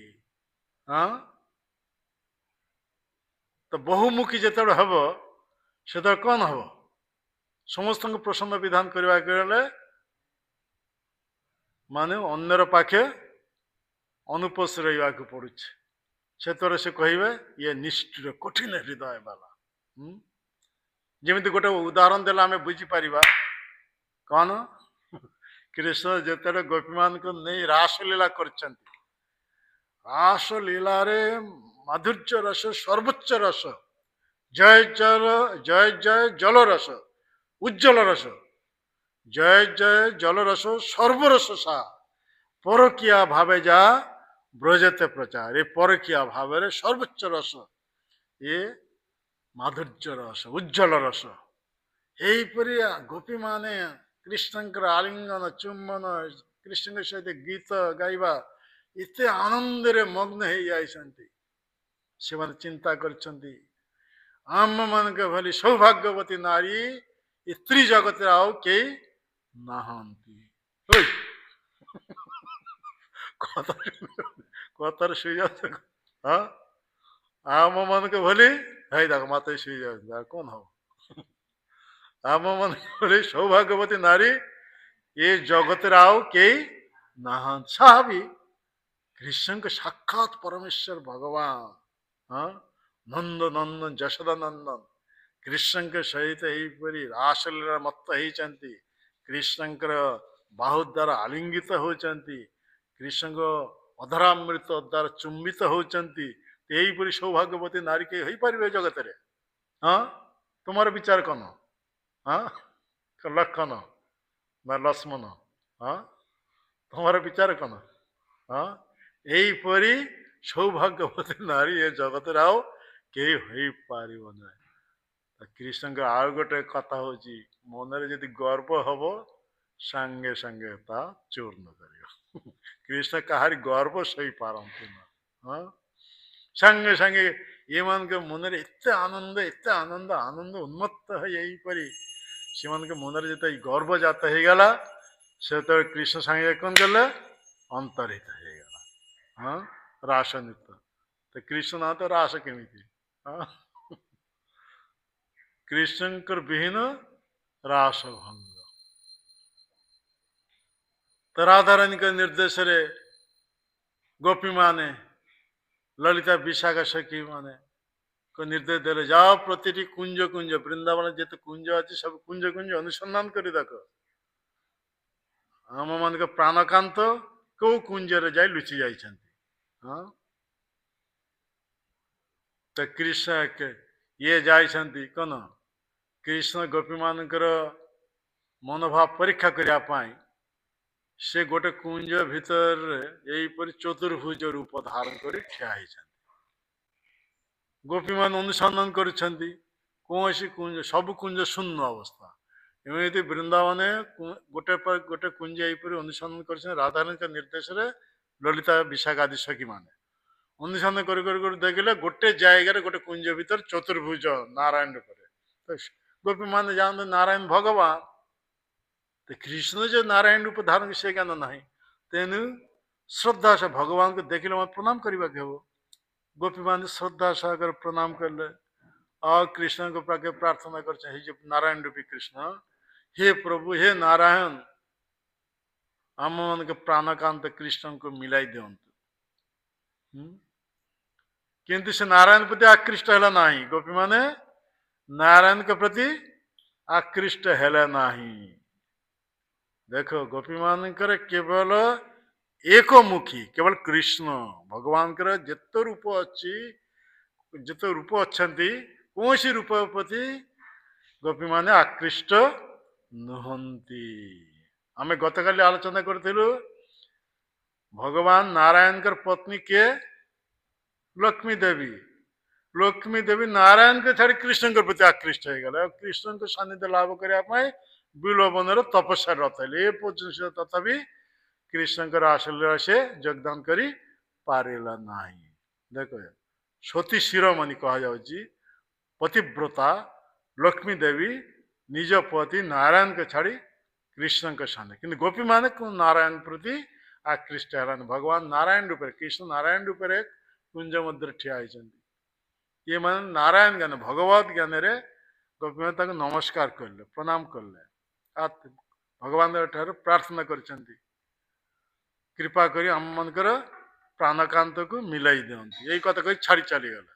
ତ ବହୁମୁଖୀ ଯେତେବେଳେ ହବ, ସେତେବେଳେ କଣ ହବ? ସମସ୍ତଙ୍କୁ ପ୍ରସନ୍ନ ବିଧାନ କରିବାକୁ ହେଲେ ମାନେ ଅନ୍ୟର ପାଖେ ଅନୁପସ୍ଥ ରହିବାକୁ ପଡୁଛି। ସେତେବେଳେ ସେ କହିବେ ଇଏ ନିଷ୍ଠୁର କଠିନ ହୃଦୟ ବାଲା। ଯେମିତି ଗୋଟେ ଉଦାହରଣ ଦେଲେ ଆମେ ବୁଝିପାରିବା। କଣ? କୃଷ୍ଣ ଯେତେବେଳେ ଗୋପୀମାନଙ୍କୁ ନେଇ ରାସଲୀଳା କରିଛନ୍ତି, ରାସଲୀଳାରେ ମାଧୁର୍ଯ୍ୟ ରସ ସର୍ବୋଚ୍ଚ ରସ, ଜୟ ଜୟ ଜଳ ରସ, ଉଜ୍ଜଳ ରସ, ଜୟ ଜୟ ଜଳ ରସ ସର୍ବରସ ସା ପରକିଆ ଭାବେ ଯା ବ୍ରଜତେ ପ୍ରଚାର। ଏ ପରକିଆ ଭାବରେ ସର୍ବୋଚ୍ଚ ରସ, ଏ ମାଧୁର୍ଯ୍ୟ ରସ, ଉଜ୍ଜଳ ରସ, ଏହିପରି ଗୋପୀ ମାନେ କୃଷ୍ଣଙ୍କର ଆଲିଙ୍ଗନ ଚୁମ୍ବନ କୃଷ୍ଣଙ୍କ ସହିତ ଗୀତ ଗାଇବା ଏତେ ଆନନ୍ଦରେ ମଗ୍ନ ହେଇଯାଇଛନ୍ତି। ସେମାନେ ଚିନ୍ତା କରିଛନ୍ତି ଆମ ମାନଙ୍କ ଭଳି ସୌଭାଗ୍ୟବତୀ ନାରୀ ଏ ସ୍ତ୍ରୀ ଜଗତରେ ଆଉ କେହି ନାହାନ୍ତି। କଥାରେ ଶୋଇଯାଉଛ ହଁ ଆମ ମାନଙ୍କ ଭଳି ହେଇ ଦେଖ ମତେ ଶୋଇଯାଉଛି ଆଉ କଣ ହବ। ଆମ ମାନଙ୍କ ଭଳି ସୌଭାଗ୍ୟବତୀ ନାରୀ ଏ ଜଗତରେ ଆଉ କେହି ନାହାନ୍ତି। ସ୍ୱାଭାବିକ କୃଷ୍ଣଙ୍କ ସାକ୍ଷାତ ପରମେଶ୍ୱର ଭଗବାନ ହଁ ନନ୍ଦ ନନ୍ଦନ ଯଶୋଦା ନନ୍ଦନ କୃଷ୍ଣଙ୍କ ସହିତ ଏହିପରି ରାସଲୀଳା ମତ୍ତ ହେଇଛନ୍ତି। କୃଷ୍ଣଙ୍କର ବାହୁ ଦ୍ୱାରା ଆଲିଙ୍ଗିତ ହଉଛନ୍ତି। କୃଷ୍ଣଙ୍କ ଅଧରାମୃତ ଦ୍ୱାରା ଚୁମ୍ବିତ ହଉଛନ୍ତି। ଏହିପରି ସୌଭାଗ୍ୟବତୀ ନାରୀ କେହି ହେଇପାରିବେ ଜଗତରେ? ହଁ ତୁମର ବିଚାର କଣ? ହଁ ଲକ୍ଷଣ ବା ଲକ୍ଷ୍ମଣ ହଁ ତୁମର ବିଚାର କଣ? ହଁ ଏହିପରି ସୌଭାଗ୍ୟବତୀ ନାରୀ ଏ ଜଗତରେ ଆଉ କେହି ହେଇପାରିବ ନାହିଁ। କୃଷ୍ଣଙ୍କ ଆଉ ଗୋଟେ କଥା ହଉଛି ମନରେ ଯଦି ଗର୍ବ ହବ ସାଙ୍ଗେ ସାଙ୍ଗେ ତା ଚୂର୍ଣ୍ଣ କରିବ। କୃଷ୍ଣ କାହାରି ଗର୍ବ ସହିପାରନ୍ତି ନା। ହଁ ସାଙ୍ଗେ ସାଙ୍ଗେ ଏମାନଙ୍କ ମନରେ ଏତେ ଆନନ୍ଦ ଆନନ୍ଦ ଉନ୍ମତ୍ତ ହେଇ ଏହିପରି ସେମାନଙ୍କ ମନରେ ଯେତେବେଳେ ଗର୍ବ ଜାତ ହେଇଗଲା ସେତେବେଳେ କୃଷ୍ଣ ସାଙ୍ଗେ କଣ କଲେ ଅନ୍ତର୍ହିତ ହେଇଗଲା। ହଁ ରାସ ନୃତ୍ୟ ତ କୃଷ୍ଣ ନା ତ ରାସ କେମିତି ହଁ କୃଷ୍ଣଙ୍କର ବିହୀନ ରାସ ଭଙ୍ଗ। ତ ରାଧାରାଣୀଙ୍କ ନିର୍ଦ୍ଦେଶରେ ଗୋପୀ ମାନେ ଲଳିତା ବିଶାଖା ସଖୀ ମାନେ ନିର୍ଦ୍ଦେଶ ଦେଲେ ଯାଅ ପ୍ରତିଟି କୁଞ୍ଜ କୁଞ୍ଜ ବୃନ୍ଦାବନ ଯେତେ କୁଞ୍ଜ ଅଛି ସବୁ କୁଞ୍ଜ କୁଞ୍ଜ ଅନୁସନ୍ଧାନ କରି ଦେଖ ଆମ ମାନଙ୍କ ପ୍ରାଣକାନ୍ତ କୋଉ କୁଞ୍ଜରେ ଯାଇ ଲୁଚି ଯାଇଛନ୍ତି। ହଁ ତ କୃଷ୍ଣ ଇଏ ଯାଇଛନ୍ତି କଣ କୃଷ୍ଣ ଗୋପୀ ମାନଙ୍କର ମନୋଭାବ ପରୀକ୍ଷା କରିବା ପାଇଁ ସେ ଗୋଟେ କୁଞ୍ଜ ଭିତରେ ଏହିପରି ଚତୁର୍ଭୁଜ ରୂପ ଧାରଣ କରି ଠିଆ ହେଇଛନ୍ତି। ଗୋପୀ ମାନେ ଅନୁସନ୍ଧାନ କରିଛନ୍ତି କୌଣସି କୁଞ୍ଜ ସବୁ କୁଞ୍ଜ ଶୂନ୍ୟ ଅବସ୍ଥା। ଏମିତି ବୃନ୍ଦାବନେ ଗୋଟେ ପରେ ଗୋଟେ କୁଞ୍ଜ ଏହିପରି ଅନୁସନ୍ଧାନ କରିଛନ୍ତି ରାଧାରାଣୀଙ୍କ ନିର୍ଦ୍ଦେଶରେ ଲଳିତା ବିଶାଖା ଆଦି ସଖୀ ମାନେ ଅନୁସନ୍ଧାନ କରି କରି କରି ଦେଖିଲେ ଗୋଟେ ଜାଗାରେ ଗୋଟେ କୁଞ୍ଜ ଭିତରେ ଚତୁର୍ଭୁଜ ନାରାୟଣ ରୂପରେ ଗୋପୀ ମାନେ ଜାଣନ୍ତି ନାରାୟଣ ଭଗବାନ କୃଷ୍ଣ ଯେ ନାରାୟଣ ରୂପ ଧାରଣ ସେ ଜ୍ଞାନ ନାହିଁ। ତେଣୁ ଶ୍ରଦ୍ଧା ସେ ଭଗବାନଙ୍କୁ ଦେଖିଲେ ମତେ ପ୍ରଣାମ କରିବାକୁ ହେବ। ଗୋପୀ ମାନେ ଶ୍ରଦ୍ଧା ସହକାରେ ପ୍ରଣାମ କଲେ ଆଉ କୃଷ୍ଣଙ୍କ ପାଖେ ପ୍ରାର୍ଥନା କରିছে हे जो नारायण रूपी कृष्ण हे प्रभु हे नारायण ଆମ ମାନଙ୍କ ପ୍ରାଣକାନ୍ତ କୃଷ୍ଣଙ୍କୁ ମିଲାଇ ଦିଅନ୍ତୁ। କିନ୍ତୁ ସେ ନାରାୟଣ ପ୍ରତି ଆକୃଷ୍ଟ ହେଲା ନାହିଁ। ଗୋପୀ ମାନେ ନାରାୟଣଙ୍କ ପ୍ରତି ଆକୃଷ୍ଟ ହେଲେ ନାହିଁ। ଦେଖ ଗୋପୀ ମାନଙ୍କର କେବଳ ଏକମୁଖୀ କେବଳ କୃଷ୍ଣ ଭଗବାନଙ୍କର ଯେତେ ରୂପ ଅଛି ଯେତେ ରୂପ ଅଛନ୍ତି କୌଣସି ରୂପ ପ୍ରତି ଗୋପୀ ମାନେ ଆକୃଷ୍ଟ ନୁହନ୍ତି। ଆମେ ଗତକାଲି ଆଲୋଚନା କରିଥିଲୁ ଭଗବାନ ନାରାୟଣଙ୍କର ପତ୍ନୀ କିଏ ଲକ୍ଷ୍ମୀ ଦେବୀ। ଲକ୍ଷ୍ମୀ ଦେବୀ ନାରାୟଣଙ୍କ ଛାଡ଼ି କୃଷ୍ଣଙ୍କ ପ୍ରତି ଆକୃଷ୍ଟ ହେଇଗଲେ ଆଉ କୃଷ୍ଣଙ୍କ ସାନ୍ନିଧ୍ୟ ଲାଭ କରିବା ପାଇଁ ବିଲୋବନରେ ତପସ୍ୟା ରତ ହେଲେ ଏ ପର୍ଯ୍ୟନ୍ତ ତଥାପି କୃଷ୍ଣଙ୍କର ଆଶୀର୍ବାଦ ସେ ଯୋଗଦାନ କରି ପାରିଲା ନାହିଁ। ଦେଖ ସତୀ ଶିରୋମଣି କୁହାଯାଉଛି ପତିବ୍ରତା ଲକ୍ଷ୍ମୀ ଦେବୀ ନିଜ ପତି ନାରାୟଣଙ୍କ ଛାଡ଼ି କୃଷ୍ଣଙ୍କ ସାନ୍ନିଧ୍ୟ କିନ୍ତୁ ଗୋପୀ ମାନେ ନାରାୟଣ ପ୍ରତି ଆକୃଷ୍ଟ ହେଲାନି। ଭଗବାନ ନାରାୟଣ ରୂପରେ କୃଷ୍ଣ ନାରାୟଣ ରୂପରେ କୁଞ୍ଜ ମଧ୍ୟରେ ଠିଆ ହେଇଛନ୍ତି। ଇଏ ମାନେ ନାରାୟଣ ଜ୍ଞାନ ଭଗବତ ଜ୍ଞାନରେ ଗୋପୀମାନେ ତାଙ୍କୁ ନମସ୍କାର କଲେ ପ୍ରଣାମ କଲେ ଭଗବାନଙ୍କ ଠାରୁ ପ୍ରାର୍ଥନା କରିଛନ୍ତି କୃପା କରି ଆମ ମାନଙ୍କର ପ୍ରାଣକାନ୍ତକୁ ମିଲାଇ ଦିଅନ୍ତି। ଏଇ କଥା କହି ଛାଡ଼ି ଚାଲିଗଲେ।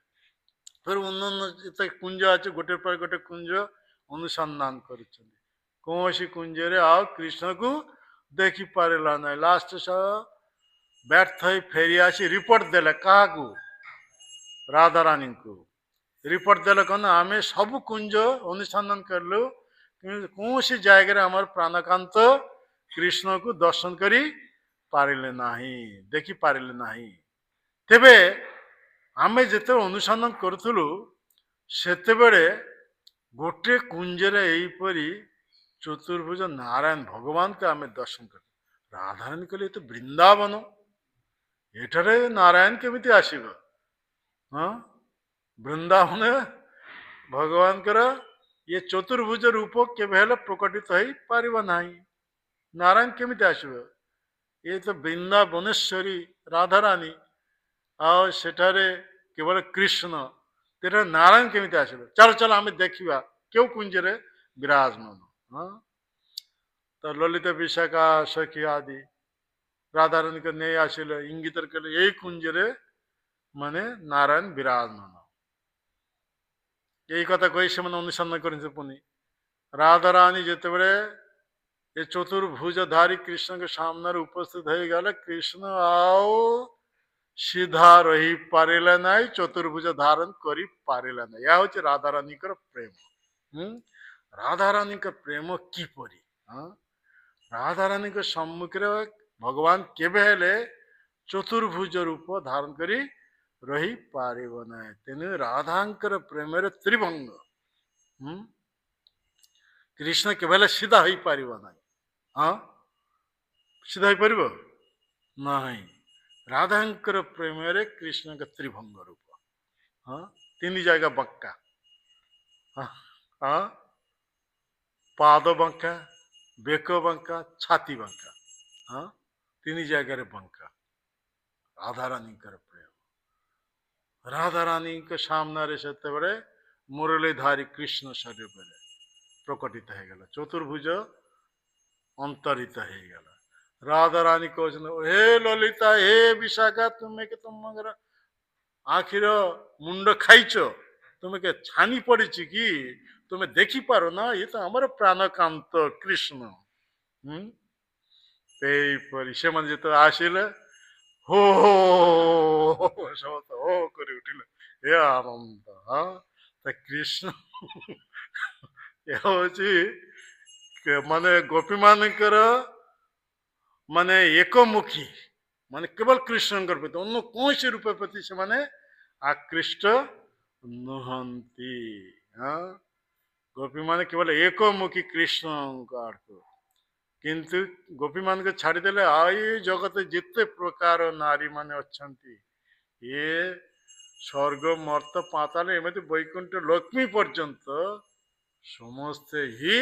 ଫେର ଅନ୍ୟାନ୍ୟ ଯେତେ କୁଞ୍ଜ ଅଛି ଗୋଟେ ପରେ ଗୋଟେ କୁଞ୍ଜ ଅନୁସନ୍ଧାନ କରୁଛନ୍ତି କୌଣସି କୁଞ୍ଜରେ ଆଉ କୃଷ୍ଣକୁ ଦେଖିପାରିଲା ନାହିଁ। ଲାଷ୍ଟ ସହ ବ୍ୟର୍ଥ ହୋଇ ଫେରି ଆସି ରିପୋର୍ଟ ଦେଲେ କାହାକୁ ରାଧାରାଣୀଙ୍କୁ ରିପୋର୍ଟ ଦେଲେ କଣ ଆମେ ସବୁ କୁଞ୍ଜ ଅନୁସନ୍ଧାନ କଲୁ କିନ୍ତୁ କୌଣସି ଜାଗାରେ ଆମର ପ୍ରାଣକାନ୍ତ କୃଷ୍ଣକୁ ଦର୍ଶନ କରି ପାରିଲେ ନାହିଁ ଦେଖିପାରିଲେ ନାହିଁ। ତେବେ ଆମେ ଯେତେବେଳେ ଅନୁସନ୍ଧାନ କରୁଥିଲୁ ସେତେବେଳେ गोटे कुंजरे यहीपरी चतुर्भुज नारायण भगवान को आम दर्शन कर राधारानी कहले तो वृंदावन एठारे नारायण केमिति आसिब हाँ वृंदावन भगवान कर ये चतुर्भुज रूप केवे प्रकटित हो पारिब नाही नारायण केमिति आसिब ये तो वृंदावनेश्वरी राधारानी ଆଉ ସେଠାରେ କେବଳ କୃଷ୍ଣ ତେରେ ନାରାୟଣ କେମିତି ଆସିବ ଚାଲ ଚାଲ ଆମେ ଦେଖିବା କେଉଁ କୁଞ୍ଜରେ ବିରାଜମାନ ହଁ ତ ଲଳିତ ବିଶାଖା ସଖୀ ଆଦି ରାଧାରାଣୀକୁ ନେଇ ଆସିଲେ ଇଙ୍ଗିତରେ କହିଲେ ଏଇ କୁଞ୍ଜରେ ମାନେ ନାରାୟଣ ବିରାଜମାନ ଏଇ କଥା କହି ସେମାନେ ଅନୁସନ୍ଧାନ କରିଛନ୍ତି ପୁଣି ରାଧାରାଣୀ ଯେତେବେଳେ ଏ ଚତୁର୍ଭୁଜଧାରୀ କୃଷ୍ଣଙ୍କ ସାମ୍ନାରେ ଉପସ୍ଥିତ ହେଇଗଲେ କୃଷ୍ଣ ଆଉ सीधा रही पारिला नहीं चतुर्भुज धारण करी पारिला नहीं यह हूँ राधारानी प्रेम राधारानी प्रेम किपरि राधारानी सम्मुख भगवान केबे हेले चतुर्भुज रूप धारण करी रही पारिब नहीं तेणु राधांकर प्रेम त्रिभंग कृष्ण केवल सीधा हो पारिब नहीं हाँ सीधा हो पारिब नहीं राधांकर प्रेम कृष्ण का त्रिभंग रूप हाँ तीन जगह बंका हाँ पाद बंका बेक बंका छाती बंका हाँ तीन जगह बंका राधारानी प्रेम राधारानी के सामने से मुरलीधारी कृष्ण शरीर प्रकटित हो गला चतुर्भुज अंतरित हो गला राधारानी कहते हे ललिता हे विशाखा तुम्हें के तुम आखिर मुंड खाइच तुम्हें के छानी पड़ी कि तुम्हें देखी पारो ना ये तो हमारे प्राणकांत कृष्ण से मन जो आसिले हो समस्त हो कर उठिले हे आनंद हाँ तो कृष्ण ये माने गोपी मानकर माने एकमुखी माने केवल कृष्ण प्रति अन्य कौन से रूप प्रति से माने आकृष्ट नुहंती हाँ गोपी माने केवल एकमुखी कृष्ण किंतु गोपी मान को छाड़देले आई जगत जिते प्रकार नारी माने अच्छंती ये स्वर्ग मर्त पाताल एमती वैकुंठ लक्ष्मी पर्यंत समस्ते ही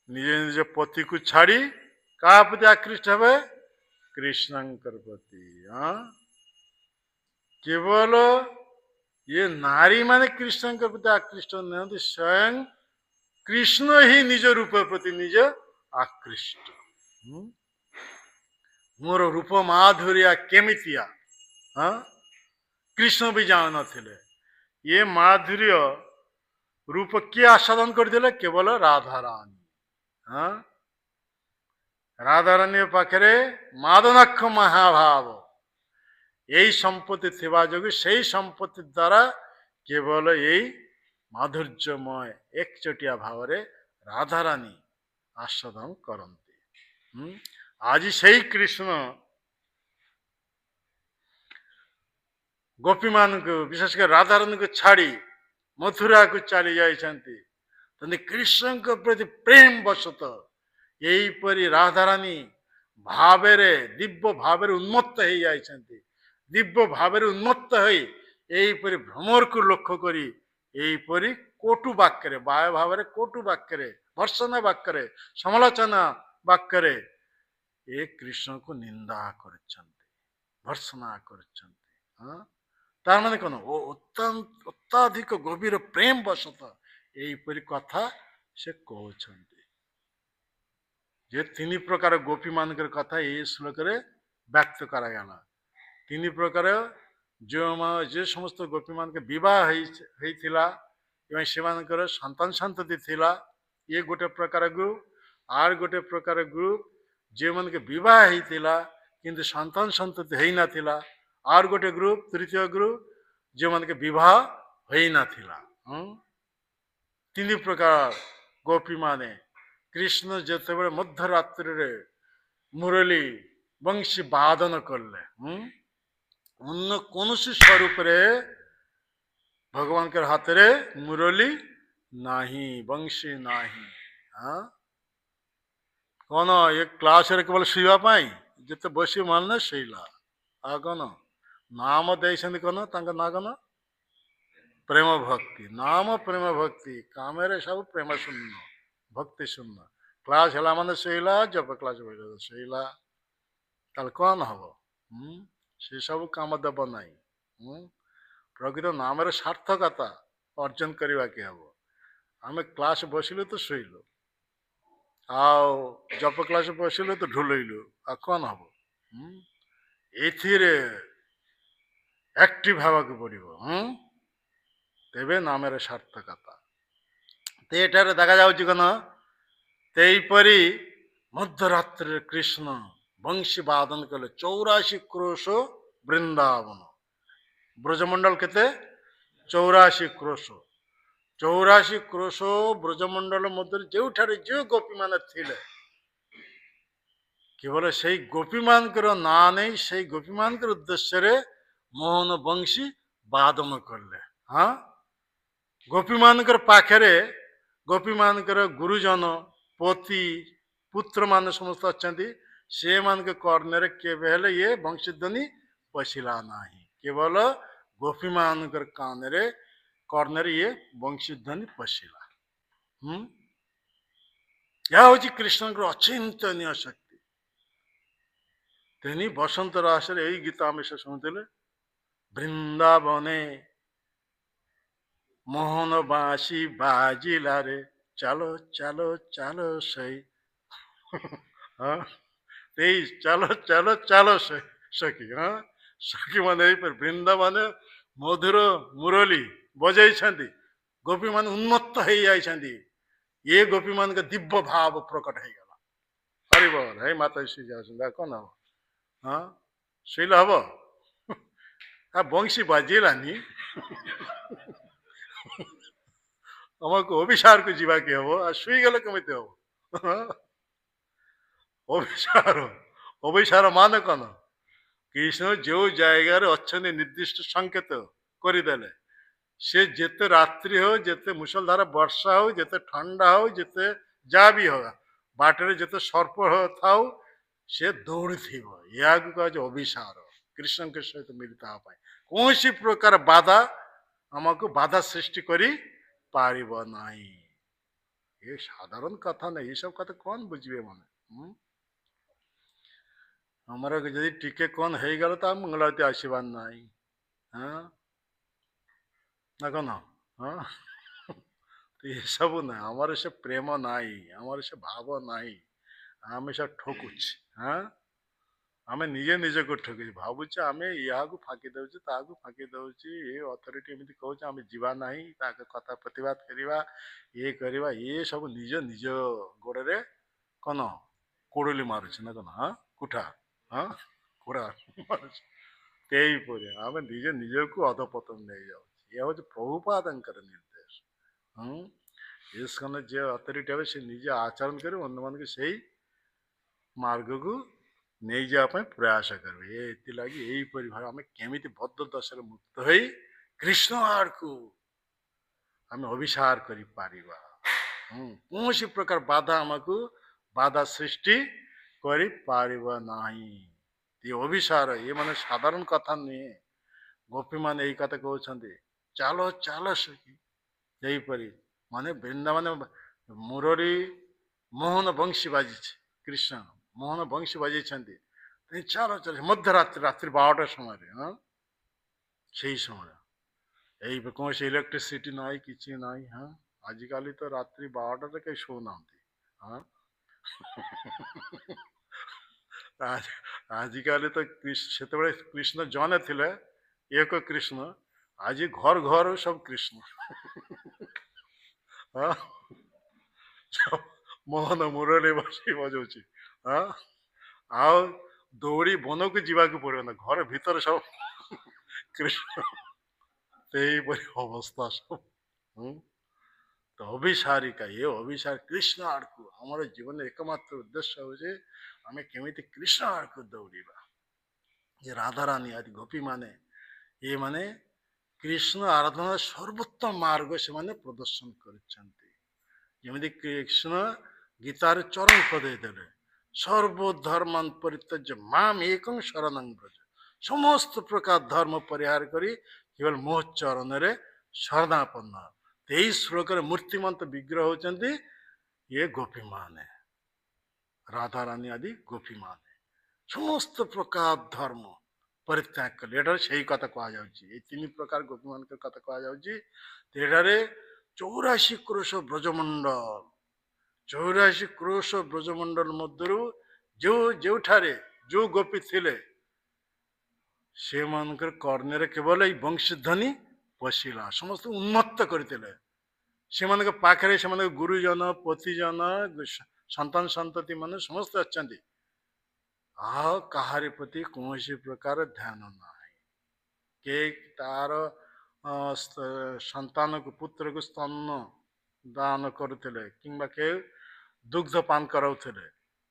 निज निज पति को छाड़ी क्या प्रति आकृष्ट है कृष्णंकर प्रति हाँ केवल ये नारी माने कृष्ण प्रति आकृष्ट नहीं स्वयं कृष्ण ही निज रूप प्रति निज आकृष्ट मोर रूप माधुर्य केमितिया हाँ कृष्ण भी जान नथिले ये माधुर्य रूप किए आस्वादन कर दिले केवल राधारानी हाँ राधारानी पाखे मादनाक्ष महाभाव यही संपत्ति थिबा जोगी से संपत्ति द्वारा केवल यही माधुर्यमय एकचटिया भाव राधारानी आस्वादन करती आज से कृष्ण गोपी मान को विशेषकर राधारानी को छाड़ी मथुरा को चली जाती कृष्ण के प्रति प्रेम वशत यही परी राधारानी भावेरे दिव्य भावेरे उन्मत्त हो जाती दिव्य भावेरे उन्मत्त हो यही परी भ्रमर को लक्ष्य करी यही परी कोटु वाक्य बाय भाव कोटु वाक्य भर्सना वाक्य समालोचना वाक्य ये कृष्ण को निंदा कर भर्सना कर तार माने कौन वो अत्याधिक गभीर प्रेम वशत यही परी कथा से कहते जे तीन प्रकार गोपी मान कथा ये श्लोक व्यक्त करागला तीन प्रकार जो समस्त गोपी मान के विवाह होता संतान संतति थिला ये गोटे प्रकार ग्रुप आर गोटे प्रकार ग्रुप जो मन के विवाह होता किंतु संतान संतति हो नाथिला आर गोटे ग्रुप तृतीय ग्रुप जो मन के विवाह हो नाथिला तीन प्रकार गोपी माने कृष्ण जिते बड़े मध्यरात्रि मुरली वंशी वादन कले अन्य कौन स्वरूप भगवान के हाथ रे मुरली नाही बंशी नाही। हाँ कौन ये क्लास रे केवल शुवा पाई जिते बसी मानने शैला आ कौन नाम देइछन कौन तांका ना कौन प्रेम भक्ति नाम प्रेम भक्ति कामेरे सब प्रेम शून्य भक्ति शून्य क्लास है माने शैला जब क्लास शैला ताल कौन हम से सब काम देव ना प्रकृत नाम सार्थकता अर्जन करवा के हम आम क्लास बसिलु तो शोलु आओ जप क्लास बसिलु तो ढुलैलु आ कौन हम एथिरे एक्टिव हवा को पड़ो तेबे नामेर सार्थकता तो एटारे देखा जाउछि कोन तेईपरी मध्यरात्रि कृष्ण बंशी वादन कले 84 क्रोश वृंदावन ब्रजमंडल केते 84 क्रोश 84 क्रोश ब्रजमंडल मध्य जोठारे जो गोपी मान थिले केवल से गोपी मान ना नहीं से गोपी मान उद्देश्य रे मोहन बंशी वादन कले हाँ गोपी मान पाखरे गोपी मान गुरुजन पति पुत्र मान समस्त अच्छा से मान के कर्णरे केवल ये वंशीध्वनि पशिला नहीं केवल गोपी मान कान रे कर्णरे ये वंशीध्वनि पशिला यह हूँ कृष्ण अचिंतनीय शक्ति तेनी बसंत रास यही गीत आम से शुणुले वृंदावने मोहन बाँसी बाजिला रे चलो चलो चलो सही हाँ चलो चलो चलो सखी हाँ सखी मान वृंदावन मधुर मुरली बजाई गोपी मान उन्मत्त हो जाती ये गोपी मान का दिव्य भाव प्रकट हो गला हरि बोल है माता श्री जा कौन हम हाँ शैल हम आ बंशी बाजिलानी आमको अभिसार को जीवा के हम आ शुई गले केमिति हम अभिसार अभिसार मान कौन कृष्ण जो जगार अच्छा निर्दिष्ट संकेत करदेले से जेते रात्रि हो जेते मुसलधारा वर्षा हो जेते ठंडा हो जेते जा भी होगा बाटर जेते सर्प था से दौड़ी थी या अभिसार कृष्ण के सहित मिलता कौन सी प्रकार बाधा आमको बाधा सृष्टि करी पारिब नहीं ये साधारण कथा नहीं ये सब कथा कौन बुझे मैंने हमारा जदि टिके कौन हो गल तो मंगलावती आशीर्वाद नहीं हाँ ना कौन हाँ तो ये सब ना हमारे से प्रेम नहीं हमारे से भाव नहीं आम सब ठकुच हाँ आम निजे निजे को ठकुच भावुचे आम या फाँकी दौचे फाँकी दौची ये अथॉरिटी एमती कहे आम जीवा ना कथा प्रतिवाद करवा ये सब निज निज गोड़े कौन कोड़ली मारुचे ना कौन हाँ कुठा हाँ कुड़ा मारुचे आम निजे निज को अधपतन नहीं जाऊँ यह हूँ प्रभुपाद निर्देश इस जो अथॉरिटी हे से निजे आचरण कर अन्य मान से मार्ग को नहीं जावाई प्रयास करेंगे ये लगी यहीपरि भाव आम केमी बद्ध दशा मुक्त हो कृष्ण आड़ को आम अभिसार कर कौन सी प्रकार बाधा आमको बाधा सृष्टि कर पारिबा नहीं ये अभिसार ये माने साधारण कथा नुहे गोपी मान यही कथा कहते चलो चलो सखी यहीपरि माने वृंदावन मुरली मोहन वंशी बाजी कृष्ण मोहन वंशी बाजी चलो चलो मध्यरात्रि रात्रि 12टा समय हाँ से समय यही कौन से इलेक्ट्रिसिटी ना कि ना हाँ आजिकल तो रात्रि 12टा कहीं शोना हाँ आजिकल तो से कृष्ण जने थे एक कृष्ण आज घर घर सब कृष्ण हाँ मोहन मुरली बसी बजाऊँ हाँ आओ दौड़ी बन को जीवाक पड़े ना घर भीतर सब कृष्ण अवस्था सब तो अभिसारिका ये अभिसार कृष्ण आड़ को हमारे जीवन एकमात्र उद्देश्य हो आम केमी कृष्ण आड़ को दौड़ा ये राधा रानी आदि गोपी माने ये माने କୃଷ୍ଣ ଆରାଧନା ସର୍ବୋତ୍ତମ ମାର୍ଗ ସେମାନେ ପ୍ରଦର୍ଶନ କରିଛନ୍ତି। ଯେମିତି କୃଷ୍ଣ ଗୀତାରେ ଚରମ ପଦେଇ ଦେଲେ, ସର୍ବଧର୍ମାନ ପରିତ୍ୟଜ୍ୟ ମାମ ଏକଂ ଶରଣଂ ବ୍ରଜ। ସମସ୍ତ ପ୍ରକାର ଧର୍ମ ପରିହାର କରି କେବଳ ମୋ ଚରଣରେ ଶରଣାପନ୍ନ। ଏଇ ଶ୍ଲୋକରେ ମୂର୍ତ୍ତିମନ୍ତ ବିଗ୍ରହ ହଉଛନ୍ତି ଇଏ ଗୋପୀମାନେ, ରାଧାରାଣୀ ଆଦି ଗୋପୀମାନେ। ସମସ୍ତ ପ୍ରକାର ଧର୍ମ ପରିତ୍ୟାଗ କଲେ, ଏଠାରେ ସେଇ କଥା କୁହାଯାଉଛି। ଏଇ ତିନି ପ୍ରକାର ଗୋପୀମାନଙ୍କ କଥା କୁହାଯାଉଛି। ଏଠାରେ 84 କ୍ରୋଶ ବ୍ରଜମଣ୍ଡଳ, 84 କ୍ରୋଶ ବ୍ରଜମଣ୍ଡଳ ମଧ୍ୟରୁ ଯେଉଁଠାରେ ଯୋଉ ଗୋପୀ ଥିଲେ ସେମାନଙ୍କର କର୍ଣ୍ଣରେ କେବଳ ଏଇ ବଂଶଧ୍ୱନି ପଶିଲା, ସମସ୍ତଙ୍କୁ ଉନ୍ମତ୍ତ କରିଥିଲେ। ସେମାନଙ୍କ ପାଖରେ ସେମାନଙ୍କ ଗୁରୁଜନ, ପତିଜନ, ସନ୍ତାନ ସନ୍ତତି ମାନେ ସମସ୍ତେ ଅଛନ୍ତି। ଆଉ କାହାରି ପ୍ରତି କୌଣସି ପ୍ରକାର ଧ୍ୟାନ ନାହିଁ। କେ ତାର ସନ୍ତାନକୁ, ପୁତ୍ରକୁ ସ୍ତନ ଦାନ କରୁଥିଲେ, କିମ୍ବା କେ ଦୁଗ୍ଧ ପାନ କରାଉଥିଲେ।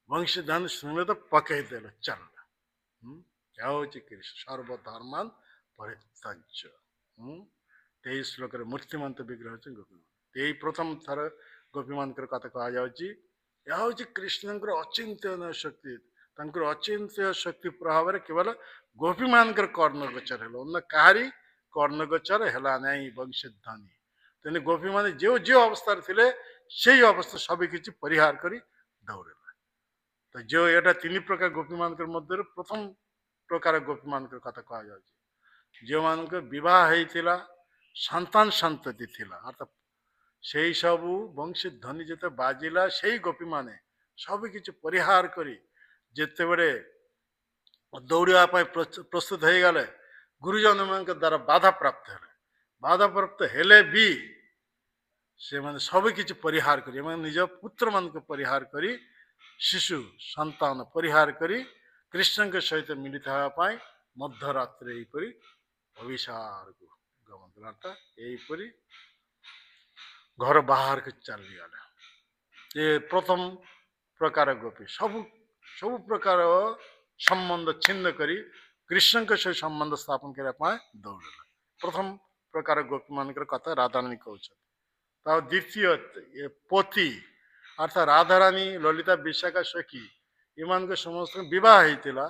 ବଂଶୀଧନ ଶୁଣିଲେ ତ ପକେଇଦେଲେ, ଚାଲ। ହଉଛି ସର୍ବଧର୍ମାନ ପରିତ୍ୟଜ୍ୟ। 23 ଶ୍ଲୋକରେ ମୂର୍ତ୍ତିମନ୍ତ ବିଗ୍ରହ ଅଛି ଗୋପୀମାନ। ଏଇ ପ୍ରଥମ ଥର ଗୋପୀମାନଙ୍କର କଥା କୁହାଯାଉଛି। ଏହା ହଉଛି କୃଷ୍ଣଙ୍କର ଅଚିନ୍ତନ ଶକ୍ତି। ତାଙ୍କର ଅଚିନ୍ତ୍ୟ ଶକ୍ତି ପ୍ରଭାବରେ କେବଳ ଗୋପୀମାନଙ୍କର କର୍ଣ୍ଣଗୋଚର ହେଲା, ଅନ୍ୟ କାହାରି କର୍ଣ୍ଣଗୋଚର ହେଲା ନାହିଁ ବଂଶୀଧ୍ୱନି। ତେଣୁ ଗୋପୀମାନେ ଯେଉଁ ଅବସ୍ଥାରେ ଥିଲେ ସେଇ ଅବସ୍ଥା ସବୁ କିଛି ପରିହାର କରି ଦୌଡ଼ିଲା। ତ ଯେଉଁ ଏଇଟା ତିନି ପ୍ରକାର ଗୋପୀମାନଙ୍କର ମଧ୍ୟରୁ ପ୍ରଥମ ପ୍ରକାର ଗୋପୀମାନଙ୍କର କଥା କୁହାଯାଉଛି। ଯେଉଁମାନଙ୍କ ବିବାହ ହେଇଥିଲା, ସନ୍ତାନ ସନ୍ତତି ଥିଲା, ଅର୍ଥାତ୍ ସେଇ ସବୁ ବଂଶୀଧ୍ୱନି ଯେତେ ବାଜିଲା ସେଇ ଗୋପୀମାନେ ସବୁ କିଛି ପରିହାର କରି ଯେତେବେଳେ ଦୌଡ଼ିବା ପାଇଁ ପ୍ରସ୍ତୁତ ହେଇଗଲେ, ଗୁରୁଜନମାନଙ୍କ ଦ୍ୱାରା ବାଧା ପ୍ରାପ୍ତ ହେଲେ। ବାଧା ପ୍ରାପ୍ତ ହେଲେ ବି ସେମାନେ ସବୁ କିଛି ପରିହାର କରି, ଏମାନେ ନିଜ ପୁତ୍ରମାନଙ୍କୁ ପରିହାର କରି, ଶିଶୁ ସନ୍ତାନ ପରିହାର କରି କୃଷ୍ଣଙ୍କ ସହିତ ମିଳିତ ହେବା ପାଇଁ ମଧ୍ୟରାତ୍ରି ଏହିପରି ଅଭିସାରକୁ ଗମନ କଲେ। ଅର୍ଥାତ୍ ଏହିପରି ଘର ବାହାରକୁ ଚାଲିଗଲେ। ଏ ପ୍ରଥମ ପ୍ରକାର ଗୋପୀ ସବୁ ପ୍ରକାର ସମ୍ବନ୍ଧ ଛିନ୍ନ କରି କୃଷ୍ଣଙ୍କ ସହିତ ସମ୍ବନ୍ଧ ସ୍ଥାପନ କରିବା ପାଇଁ ଦୌଡ଼ିଲେ। ପ୍ରଥମ ପ୍ରକାର ଗୋପୀମାନଙ୍କର କଥା ରାଧାରାଣୀ କହୁଛନ୍ତି। ତା ଦ୍ୱିତୀୟ ପତି, ଅର୍ଥାତ୍ ରାଧାରାଣୀ, ଲଳିତା, ବିଶାଖା, ସଖୀ, ଏମାନଙ୍କ ସମସ୍ତଙ୍କ ବିବାହ ହେଇଥିଲା,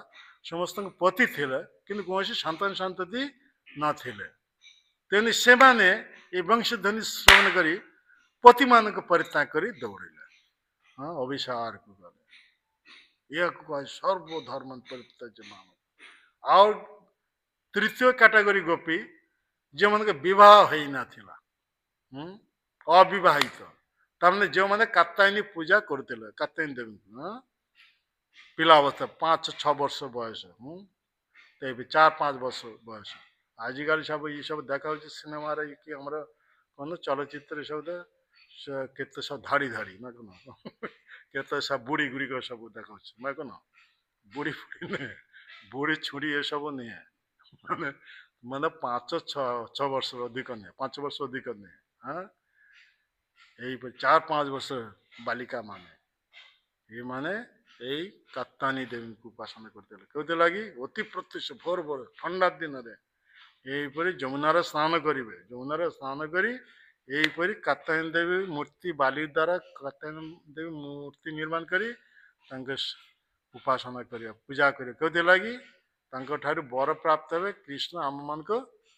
ସମସ୍ତଙ୍କ ପତି ଥିଲେ, କିନ୍ତୁ କୌଣସି ସନ୍ତାନ ସନ୍ତତି ନଥିଲେ। ତେଣୁ ସେମାନେ ଏ ବଂଶଧ୍ୱନି ଶ୍ରବଣ କରି ପତିମାନଙ୍କୁ ପରିତ୍ୟାଗ କରି ଦୌଡ଼ିଲେ, ଅଭିସାରକୁ ଗଲେ। ଏହାକୁ କୁହାଯାଏ ସର୍ବଧର୍ମ ପରିତ୍ୟଜ୍ୟ ମାମ। ଆଉ ତୃତୀୟ କାଟାଗୋରୀ ଗୋପୀ, ଯେଉଁମାନଙ୍କ ବିବାହ ହେଇନଥିଲା, ଅବିବାହିତ, ତାମାନେ ଯେଉଁମାନେ କାତ୍ୟାୟନୀ ପୂଜା କରୁଥିଲେ, କାତ୍ୟାୟନୀ ଦେବୀଙ୍କୁ, ପିଲା ଅବସ୍ଥା 5-6 ବର୍ଷ ବୟସ, ଏବେ 4-5 ବର୍ଷ ବୟସ। ଆଜିକାଲି ସବୁ ଏସବୁ ଦେଖା ହଉଛି ସିନେମାରେ କି ଆମର କଣ ଚଳଚ୍ଚିତ୍ର ସବୁ କେତେ ସବୁ ଧାଡ଼ି ନା କଣ କେତେ ସବୁ ବୁଢ଼ୀ ଗୁଡ଼ିକ ସବୁ ଦେଖାଉଛି ନା କଣ, ବୁଢ଼ୀ ନୁହେଁ, ବୁଢ଼ୀ ଛୁରୀ ଏସବୁ ନୁହେଁ, ମାନେ 5-6 ବର୍ଷ ଅଧିକ ନୁହେଁ, 5 ବର୍ଷ ଅଧିକ ନୁହେଁ। ଏଇପରି 4-5 ବର୍ଷ ବାଲିକା ମାନେ, ଏମାନେ ଏଇ କାତ୍ୟାୟନୀ ଦେବୀଙ୍କୁ ଉପାସନା କରୁଥିଲେ। କେଉଁଥିଲାଗି? ଅତି ପ୍ରତ୍ୟୁଷ ଭୋର ଭୋର ଥଣ୍ଡା ଦିନରେ ଏହିପରି ଯମୁନାରେ ସ୍ନାନ କରିବେ। ଯମୁନାରେ ସ୍ନାନ କରି ଏହିପରି କାତ୍ୟାୟନୀ ଦେବୀ ମୂର୍ତ୍ତି, ବାଲି ଦ୍ୱାରା କାତ୍ୟାୟନୀ ଦେବୀ ମୂର୍ତ୍ତି ନିର୍ମାଣ କରି ତାଙ୍କ ଉପାସନା କରିବା, ପୂଜା କରିବା। କେଉଁଥିଲାଗି? ତାଙ୍କ ଠାରୁ ବର ପ୍ରାପ୍ତ ହେବେ, କୃଷ୍ଣ ଆମମାନଙ୍କ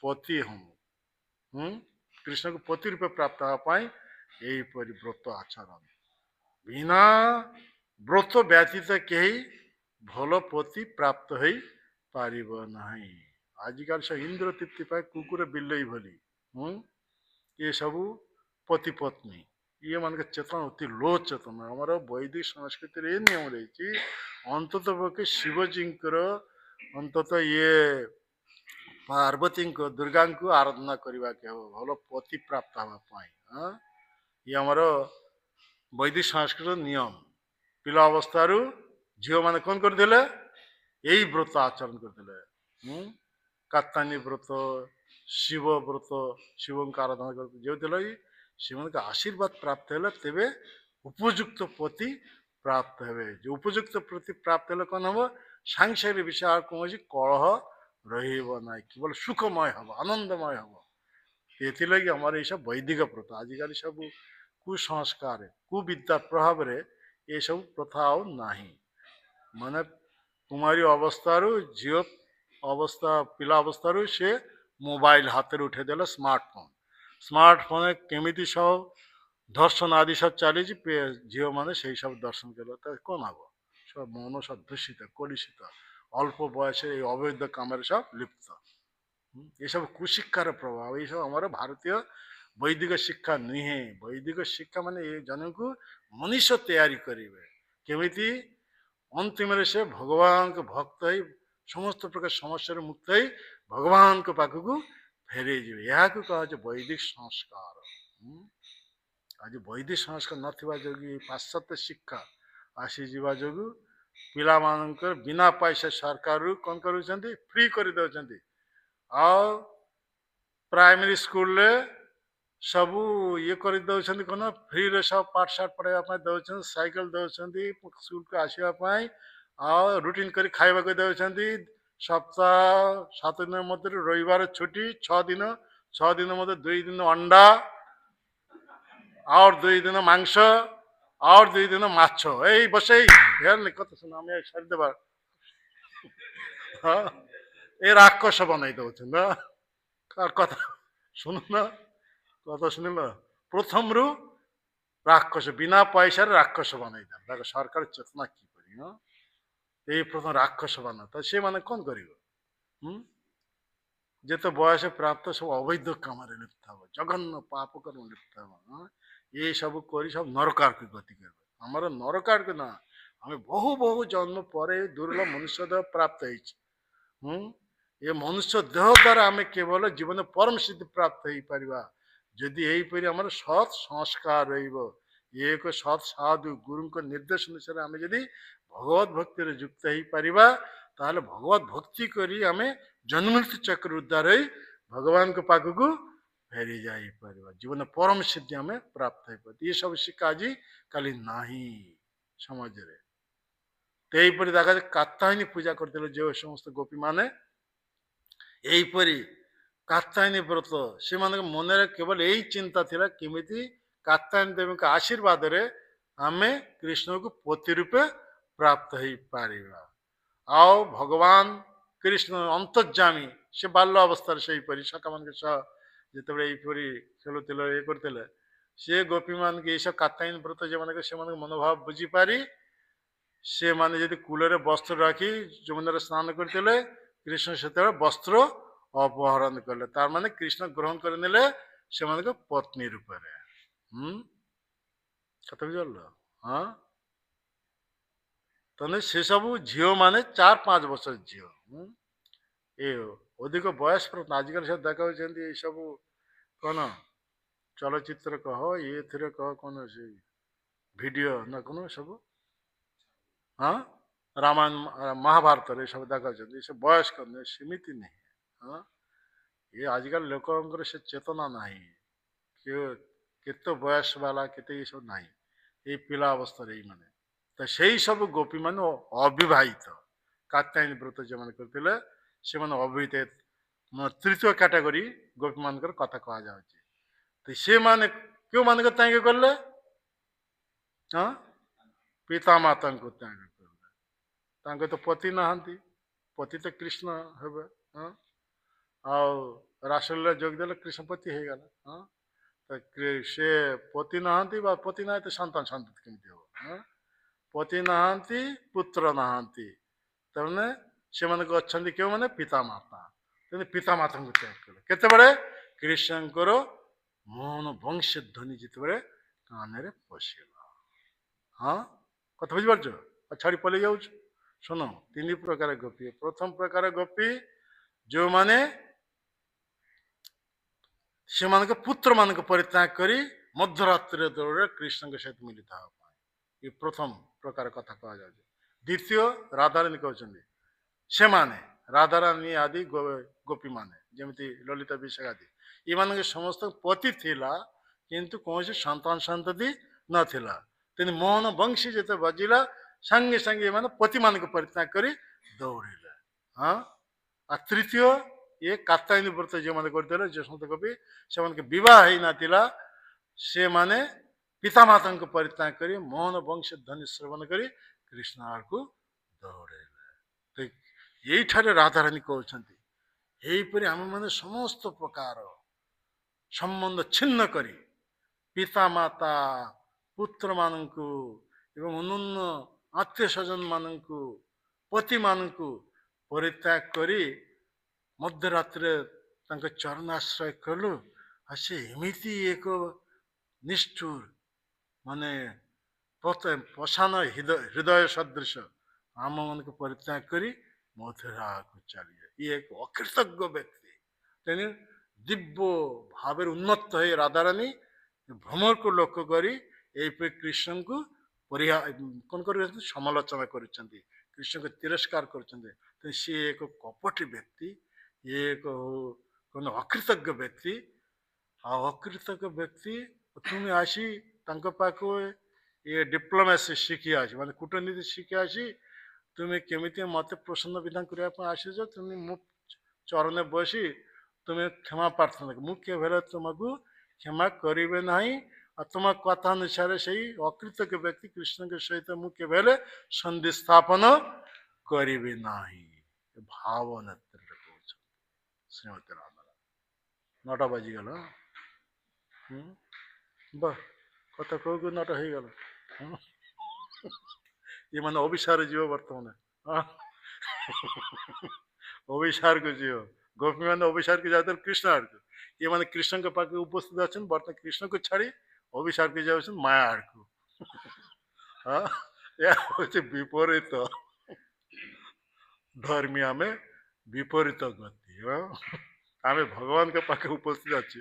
ପତି ହଉ, କୃଷ୍ଣଙ୍କୁ ପତି ରୂପେ ପ୍ରାପ୍ତ ହେବା ପାଇଁ ଏହିପରି ବ୍ରତ ଆଚରଣ। ବିନା ବ୍ରତ ବ୍ୟତୀତ କେହି ଭଲ ପତି ପ୍ରାପ୍ତ ହେଇ ପାରିବ ନାହିଁ। ଆଜିକାଲି ସବୁ ଇନ୍ଦ୍ର ତୃପ୍ତି ପାଇଁ କୁକୁର ବିଲେଇ ଭଳି ଏସବୁ ପତି ପତ୍ନୀ, ଇଏମାନଙ୍କ ଚେତନା ଅତି ଲୋ ଚେତନା। ଆମର ବୈଦିକ ସଂସ୍କୃତିରେ ଏ ନିୟମ ରହିଛି, ଅନ୍ତତଃ ପକ୍ଷେ ଶିବଜୀଙ୍କର, ଅନ୍ତତଃ ପାର୍ବତୀଙ୍କ, ଦୁର୍ଗାଙ୍କୁ ଆରାଧନା କରିବାକୁ ହେବ ଭଲ ପତି ପ୍ରାପ୍ତ ହେବା ପାଇଁ। ଇଏ ଆମର ବୈଦିକ ସଂସ୍କୃତିର ନିୟମ। ପିଲା ଅବସ୍ଥାରୁ ଝିଅମାନେ କ'ଣ କରିଥିଲେ? ଏଇ ବ୍ରତ ଆଚରଣ କରିଥିଲେ। କାତ୍ୟାୟନୀ ବ୍ରତ, ଶିବ ବ୍ରତ, ଶିବଙ୍କୁ ଆରାଧନା କରୁଥିଲେ। ଯେଉଁଥିଲାଗି ସେମାନଙ୍କ ଆଶୀର୍ବାଦ ପ୍ରାପ୍ତ ହେଲେ ତେବେ ଉପଯୁକ୍ତ ପତି ପ୍ରାପ୍ତ ହେବେ। ଯେଉଁ ଉପଯୁକ୍ତ ପତି ପ୍ରାପ୍ତ ହେଲେ କ'ଣ ହବ? ସାଂସାରିକ ବିଷୟ କୌଣସି କଳହ ରହିବ ନାହିଁ, କେବଳ ସୁଖମୟ ହବ, ଆନନ୍ଦମୟ ହବ। ଏଥିଲାଗି ଆମର ଏଇସବୁ ବୈଦିକ ପ୍ରଥା ଆଜିକାଲି ସବୁ କୁସଂସ୍କାର କୁବିଦ୍ୟା ପ୍ରଭାବରେ ଏସବୁ ପ୍ରଥା ଆଉ ନାହିଁ। ମାନେ କୁମାରୀ ଅବସ୍ଥାରୁ ଝିଅ ଅବସ୍ଥା ପିଲା ଅବସ୍ଥାରୁ ସେ ମୋବାଇଲ ହାତରେ ଉଠେଇଦେଲେ ସ୍ମାର୍ଟଫୋନରେ କେମିତି ସବୁ ଦର୍ଶନ ଆଦି ସବୁ ଚାଲିଛି ଝିଅମାନେ ସେଇ ସବୁ ଦର୍ଶନ କଲେ ତ କ'ଣ ହବ ସବୁ ମନ ସବୁ ଦୂଷିତ କଳୁଷିତ ଅଳ୍ପ ବୟସରେ ଏଇ ଅବୈଧ କାମରେ ସବୁ ଲିପ୍ତ। ଏସବୁ କୁଶିକ୍ଷାର ପ୍ରଭାବ ଏସବୁ ଆମର ଭାରତୀୟ ବୈଦିକ ଶିକ୍ଷା ନୁହେଁ। ବୈଦିକ ଶିକ୍ଷା ମାନେ ଏ ଜଣକୁ ମଣିଷ ତିଆରି କରିବେ କେମିତି ଅନ୍ତିମରେ ସେ ଭଗବାନଙ୍କ ଭକ୍ତ ହେଇ ସମସ୍ତ ପ୍ରକାର ସମସ୍ୟାରୁ ମୁକ୍ତ ହେଇ ଭଗବାନଙ୍କ ପାଖକୁ ଫେରେଇ ଯିବେ ଏହାକୁ କୁହାଯାଉଛି ବୈଦିକ ସଂସ୍କାର। ଆଜି ବୈଦିକ ସଂସ୍କାର ନଥିବା ଯୋଗୁଁ ପାଶ୍ଚାତ୍ୟ ଶିକ୍ଷା ଆସିଯିବା ଯୋଗୁଁ ପିଲାମାନଙ୍କର ବିନା ପଇସା ସରକାରରୁ କ'ଣ କରୁଛନ୍ତି ଫ୍ରି କରିଦେଉଛନ୍ତି। ଆଉ ପ୍ରାଇମେରୀ ସ୍କୁଲରେ ସବୁ ଇଏ କରିଦେଉଛନ୍ତି କ'ଣ ଫ୍ରିରେ ସବୁ ପାଠଶାଠ ପଢ଼ାଇବା ପାଇଁ ଦେଉଛନ୍ତି ସାଇକେଲ ଦେଉଛନ୍ତି ସ୍କୁଲକୁ ଆସିବା ପାଇଁ ଆଉ ରୁଟିନ କରି ଖାଇବାକୁ ଦେଉଛନ୍ତି। ସପ୍ତାହ 7 ଦିନ ମଧ୍ୟରେ ରବିବାର ଛୁଟି 6 ଦିନ ମଧ୍ୟରେ 2 ଦିନ ଅଣ୍ଡା और 2 दिन मांस और 2 दिन माछ এই বসেই কথা শুনে আমি সারিদেবা হ্যাঁ এই রাক্ষস বানাই দেଉଛନ୍ତି না কার কথা শুনুন না কথা শুনিল প্রথমରୁ রাক্ষস বিনা পয়সাରେ ରାକ୍ଷସ ବନେଇ ଦେବ ତାକୁ ସରକାର ଚେତନା କି କରିବ ଏଇ ପ୍ରଥମ ରାକ୍ଷସ ବନା ତ ସେମାନେ କ'ଣ କରିବ ଯେତେ ବୟସ ପ୍ରାପ୍ତ ସବୁ ଅବୈଧ କାମରେ ଲିପ୍ତ ହେବ ଜଘନ୍ୟ ପାପ କର୍ମ ଲିପ୍ତ ହେବ ये सब कर सब नरकार की गति कर हमारा नरकार के ना हमें बहु बहु जन्म पर दुर्लभ मनुष्य देह प्राप्त हो ये मनुष्य देह द्वारा आम केवल जीवन परम सिद्धि प्राप्त हो पार जदि यहीपरि आम सत् संस्कार एक सत् साधु गुरु निर्देश अनुसार आम जदि भगवत भक्ति युक्त हो पार ताल भगवत भक्ति करी आम जन्मृत्यु चक्र उद्धार हो भगवान के पाखक फेरी जापर जीवन परम सिद्धि आम प्राप्त हो ये सब शिक्षा आज काली नाही समाज रे तेईपरि देखा कात्यायनी पूजा करते जो समस्त गोपी माने यहीपरि कात्यायनी व्रत से मन केवल यही चिंता थिला केमिति कात्यायनी देवी का आशीर्वाद रे आमे कृष्ण को पति रूपे प्राप्त हो पारिबा आओ भगवान कृष्ण अंतर्जामी से बाल्य अवस्था से सखा मान जितेबाला यहीपरि खेलुले ये करते सी गोपी मान के सब कात्यायनी व्रत जो मैंने से मनोभाव बुझीपारी से माने यदि कूलर वस्त्र राखी जमुना स्नान करते कृष्ण से वस्त्र अपहरण कले तार माने कृष्ण ग्रहण कर नेले से पत्नी रूप कथा बुझल हाँ तने से सब झील माने 4-5 वर्ष झील ये अधिक बयस आजिकल सब देखा ये सब कौन चलचित्र कह ये कह कौन से वीडियो ना कौन सब हाँ रामायण महाभारत ये सब देखा ये सब बयस करने सीमित नहीं हाँ ये आजिकल लोक से चेतना ना केते बयस वाला केते ये सब ना ये पिला अवस्था रही माने तो सही सब गोपी मान अविवाहित कात्यायनी व्रत जो मैंने करते से अविवाहित तृतीय कैटेगरी गोपी मान कथा कह जाए तो से माने क्यों मान कले हाँ पिता माता को त्याग कले तो पति नहांती पति तो कृष्ण हे हाँ रासलीला जोग दे कृष्णपति हो गला हाँ तो से पति नहांती पति ना तो सन्तान सन्तति केमती हम हाँ पति नहांती पुत्र नहांती तमने से अच्छा क्यों मैंने पिता माता पिता माता को त्याग कले केते बड़े कृष्णकर मोहन वंश ध्वनि जिते कान पशिला हाँ कथा बुझी पार्छ छाड़ी पलि जाऊ शुण 3 प्रकार गोपी प्रथम प्रकार गोपी जो माने से पुत्र मान परित्याग कर मध्यरात्रि दौड़ कृष्ण के सहित मिलित ये प्रथम प्रकार कथा कह जाए द्वितीय राधारानी कहते से माने राधारानी आदि गोपी माने जमी ललिता विशाख आदि ये समस्त पति थिला किंतु कौन से सन्तान सन्तति नाथिला तेने मोहन वंशी जिते बजिला संगे संगे माने पति मान को परित्याग कर दौड़े हाँ आ तृतीय ये कात्यायनी व्रत जो मैंने करते जशवंत कवि से विवाह ही नातिला से माने पितामाता को परित्याग करी मोहन वंश ध्वनि श्रवण करी कृष्ण आड़ को दौड़े तो यही ठारे राधारानी कहते यहीपरि आम मैंने समस्त प्रकार संबंध छिन्न करी पितामाता पुत्र मानू एवं अन्य आत्मीय स्वजन मानू पति मानू परित्याग करी मध्यरात्रि चरणाश्रय कलु से एमती एक निष्ठुर माने पशान हृदय सदृश आम मन को परित्याग करी मथुरा को चलिए ये एक अकृतज्ञ व्यक्ति तेने दिव्य भाव उन्नत है राधारानी भ्रमर को लक्ष्य करी कृष्ण को कौन कर समालोचना कर कृष्ण को तिरस्कार कर सी एक कपटी व्यक्ति ये एक कौन अकृतज्ञ व्यक्ति अकृतज्ञ व्यक्ति तुम्हें आसी पाख ये डिप्लोमेसी शिखी आसी माने कूटनीति शिखी आसी तुम्हें केमिति मत प्रसन्न विधान करने आसीज तुम्हें मो चरण बसी तुम्हें क्षमा प्रार्थना मुझे तुमको क्षमा करें ना और तुम कथा अनुसार से अकृतज्ञ व्यक्ति कृष्ण के सहित मुझे बेले संधि स्थापन करें ना भाव नेत्र श्रीमती राधा 9टा बाजिगल कथा कह 9टा हो गल ये मैंने अभिसार जीव बर्तमान अभिसार को जीव गोपी मैंने अभिसार के जाते कृष्ण आड़ को ये मैंने कृष्ण के पाखे उपस्थित अच्छा बर्तमान कृष्ण को छाड़ी अभिसार के जाए माया आड़ को हाँ विपरीत धर्मी आम विपरीत गति आम भगवान के पाखे उपस्थित अच्छे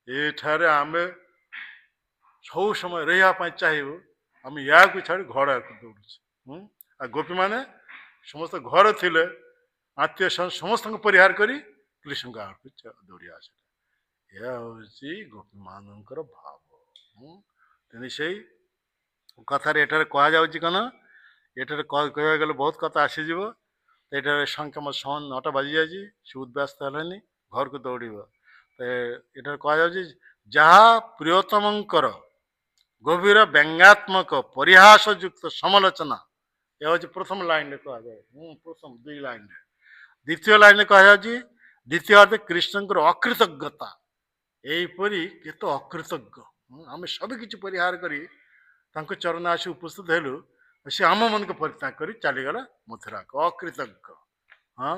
ये आम सब समय रहा चाहिए आम या छाड़ी घर आड़ को दौड़ू आ गोपी मैंने समस्त घर थिले आत्मीय समस्त परिहार करी कृष्ण का आड़ को दौड़ी आस यह गोपी मानकर भाव तेने से कथार एठार कह कौन एठार कह गले बहुत कथा आसीज ये संख्या मत समान 9टा बाजी जाए सी उद्व्यस्त है घर को दौड़ तो ये कह जहाँ प्रियतमकर गभीर व्यंग्यात्मक परिहास युक्त समालोचना यह हूँ प्रथम लाइन कह जाए प्रथम 2 लाइन द्वितीय लाइन कह द्वितीय अर्थ कृष्ण अकृतज्ञता यहीपरि केत अकृतज्ञ आम सबकि परिहार करी चरण आसी उपस्थित हेलु सी आम मन को परित्याग कर चलीगला मथुरा को अकृतज्ञ हाँ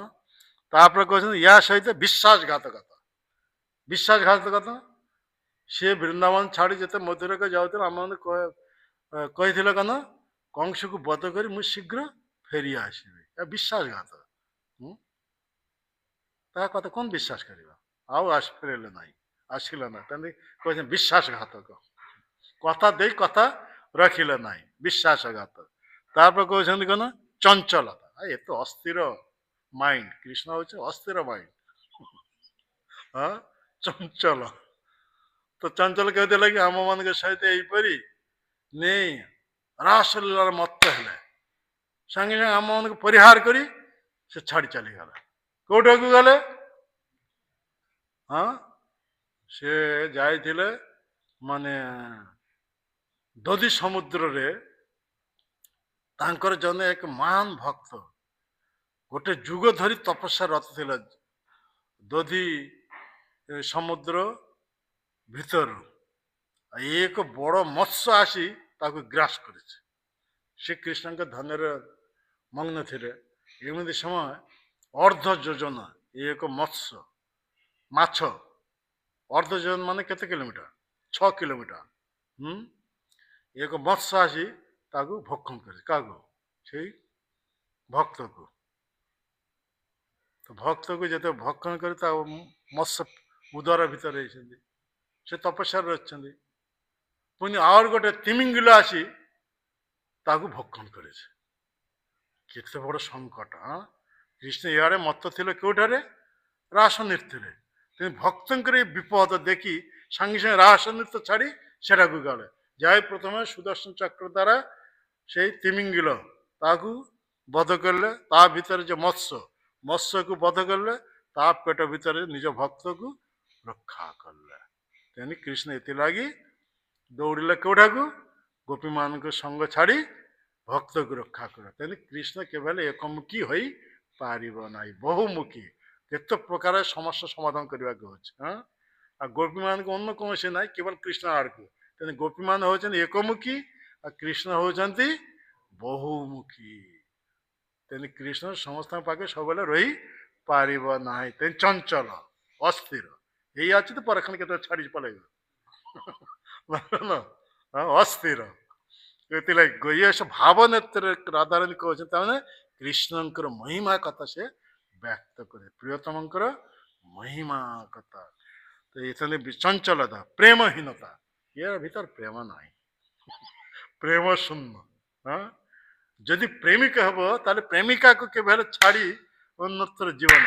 तापर कहते या सहित विश्वासघातकता विश्वासघातकता सी वृंदावन छाड़ी जिते मथुरा को जाऊे आम मैंने कही कन कंस को बध कर मुझ शीघ्र फेरी आसबि विश्वासघात कथा कौन विश्वास करवा आस फेरले ना आसिल ना कहते विश्वासघातक कथा दे कथा रखिले ना विश्वासघात तापर कहते कौन चंचलता ये तो अस्थिर माइंड कृष्ण हूँ अस्थिर माइंड हाँ चंचल तो चंचल कहते लगे आम मान सहित यहीपरि नहीं रासलीलार मत है संगे संगे आम मान परिहार करी से छाड़ी चलीगला कौटा को गले हाँ से जाइथिले माने दधी समुद्र रे तांकर जने एक महान भक्त गोटे जुग धरी तपस्या रत थिले दधी समुद्र भीतर एक बड़ मत्स्य आसी ताको ग्रास करे श्री कृष्ण के धन्यर मग्न थे एमती समय अर्ध योजन एक मत्स्य माछ अर्ध योजन माने केते किलोमीटर 6 किलोमीटर एक मत्स्य आसी ताको भक्षण करे कागो से भक्त को तो भक्त को जो भक्षण करे मत्स्य उदर भीतर से तपस्या अच्छा पुणी आर गोटे तिमिंगिल आसी ताको भक्षण करे केते बड़ संकट हाँ कृष्ण इे मत थे कौटे रास नृत्य भक्तर विपद देखी संगे संगे रास नृत्य छाड़ी सेटा को गले जाए प्रथम सुदर्शन चक्र द्वारा से तिमिंगिल ताकू बध करले ता भीतर जो मत्स्य को बध करले ताप पेट भितर निज भक्त को रक्षा कले तेनी कृष्ण एथिलागी दौड़िले कौटा को गोपी मान को संग छाड़ी भक्त को रक्षा कर तेनी कृष्ण केवल एकमुखी हो पारिब नाही बहुमुखी केत प्रकार समस्या समाधान करने को हाँ आ गोपी मान को अन्य कौन से ना केवल कृष्ण आड़ को तेने गोपी मान होचन एकमुखी आ कृष्ण होचंती बहुमुखी तेने कृष्ण समस्त पाके सब रही पारिब नाही तेन चंचल अस्थिर यही अच्छे तो परखण के छाड़ी पड़ेगा अस्थिर ये भाव नेत्र राधारानी कहते कृष्णंकर महिमा कथा से व्यक्त करे प्रियतमंकर महिमा कथा तो इतने चंचलता प्रेमहीनता ये भीतर प्रेम नहीं प्रेम शून्य हाँ जदि प्रेमिका हम ताले प्रेमिका को केवल छाड़ी अन्यत्र जीवन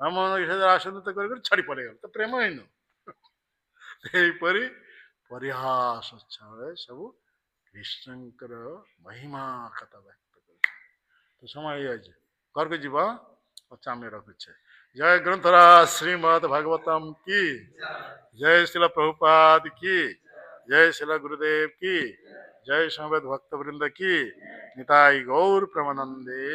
हम आसन्दित कर छाड़ी पड़ेगा तो प्रेमहीन यहीपरी परिहास सब कृष्णंकर महिमा कथा व्यक्त कर तो समय घर को जीवा अच्छा आम रखुचे जय ग्रंथराज श्रीमद भागवतम की जय शिला प्रभुपाद की जय शिला गुरुदेव की जय समवेद भक्त वृंद की निताई गौर प्रेमानंदे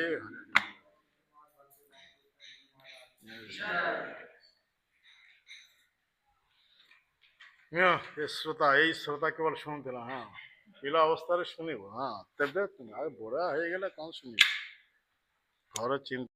ये श्रोता यही श्रोता केवल शुणुला हाँ पिला अवस्था शुणव हाँ तेज बुढ़ा हो गला कौन शुण घर चिंता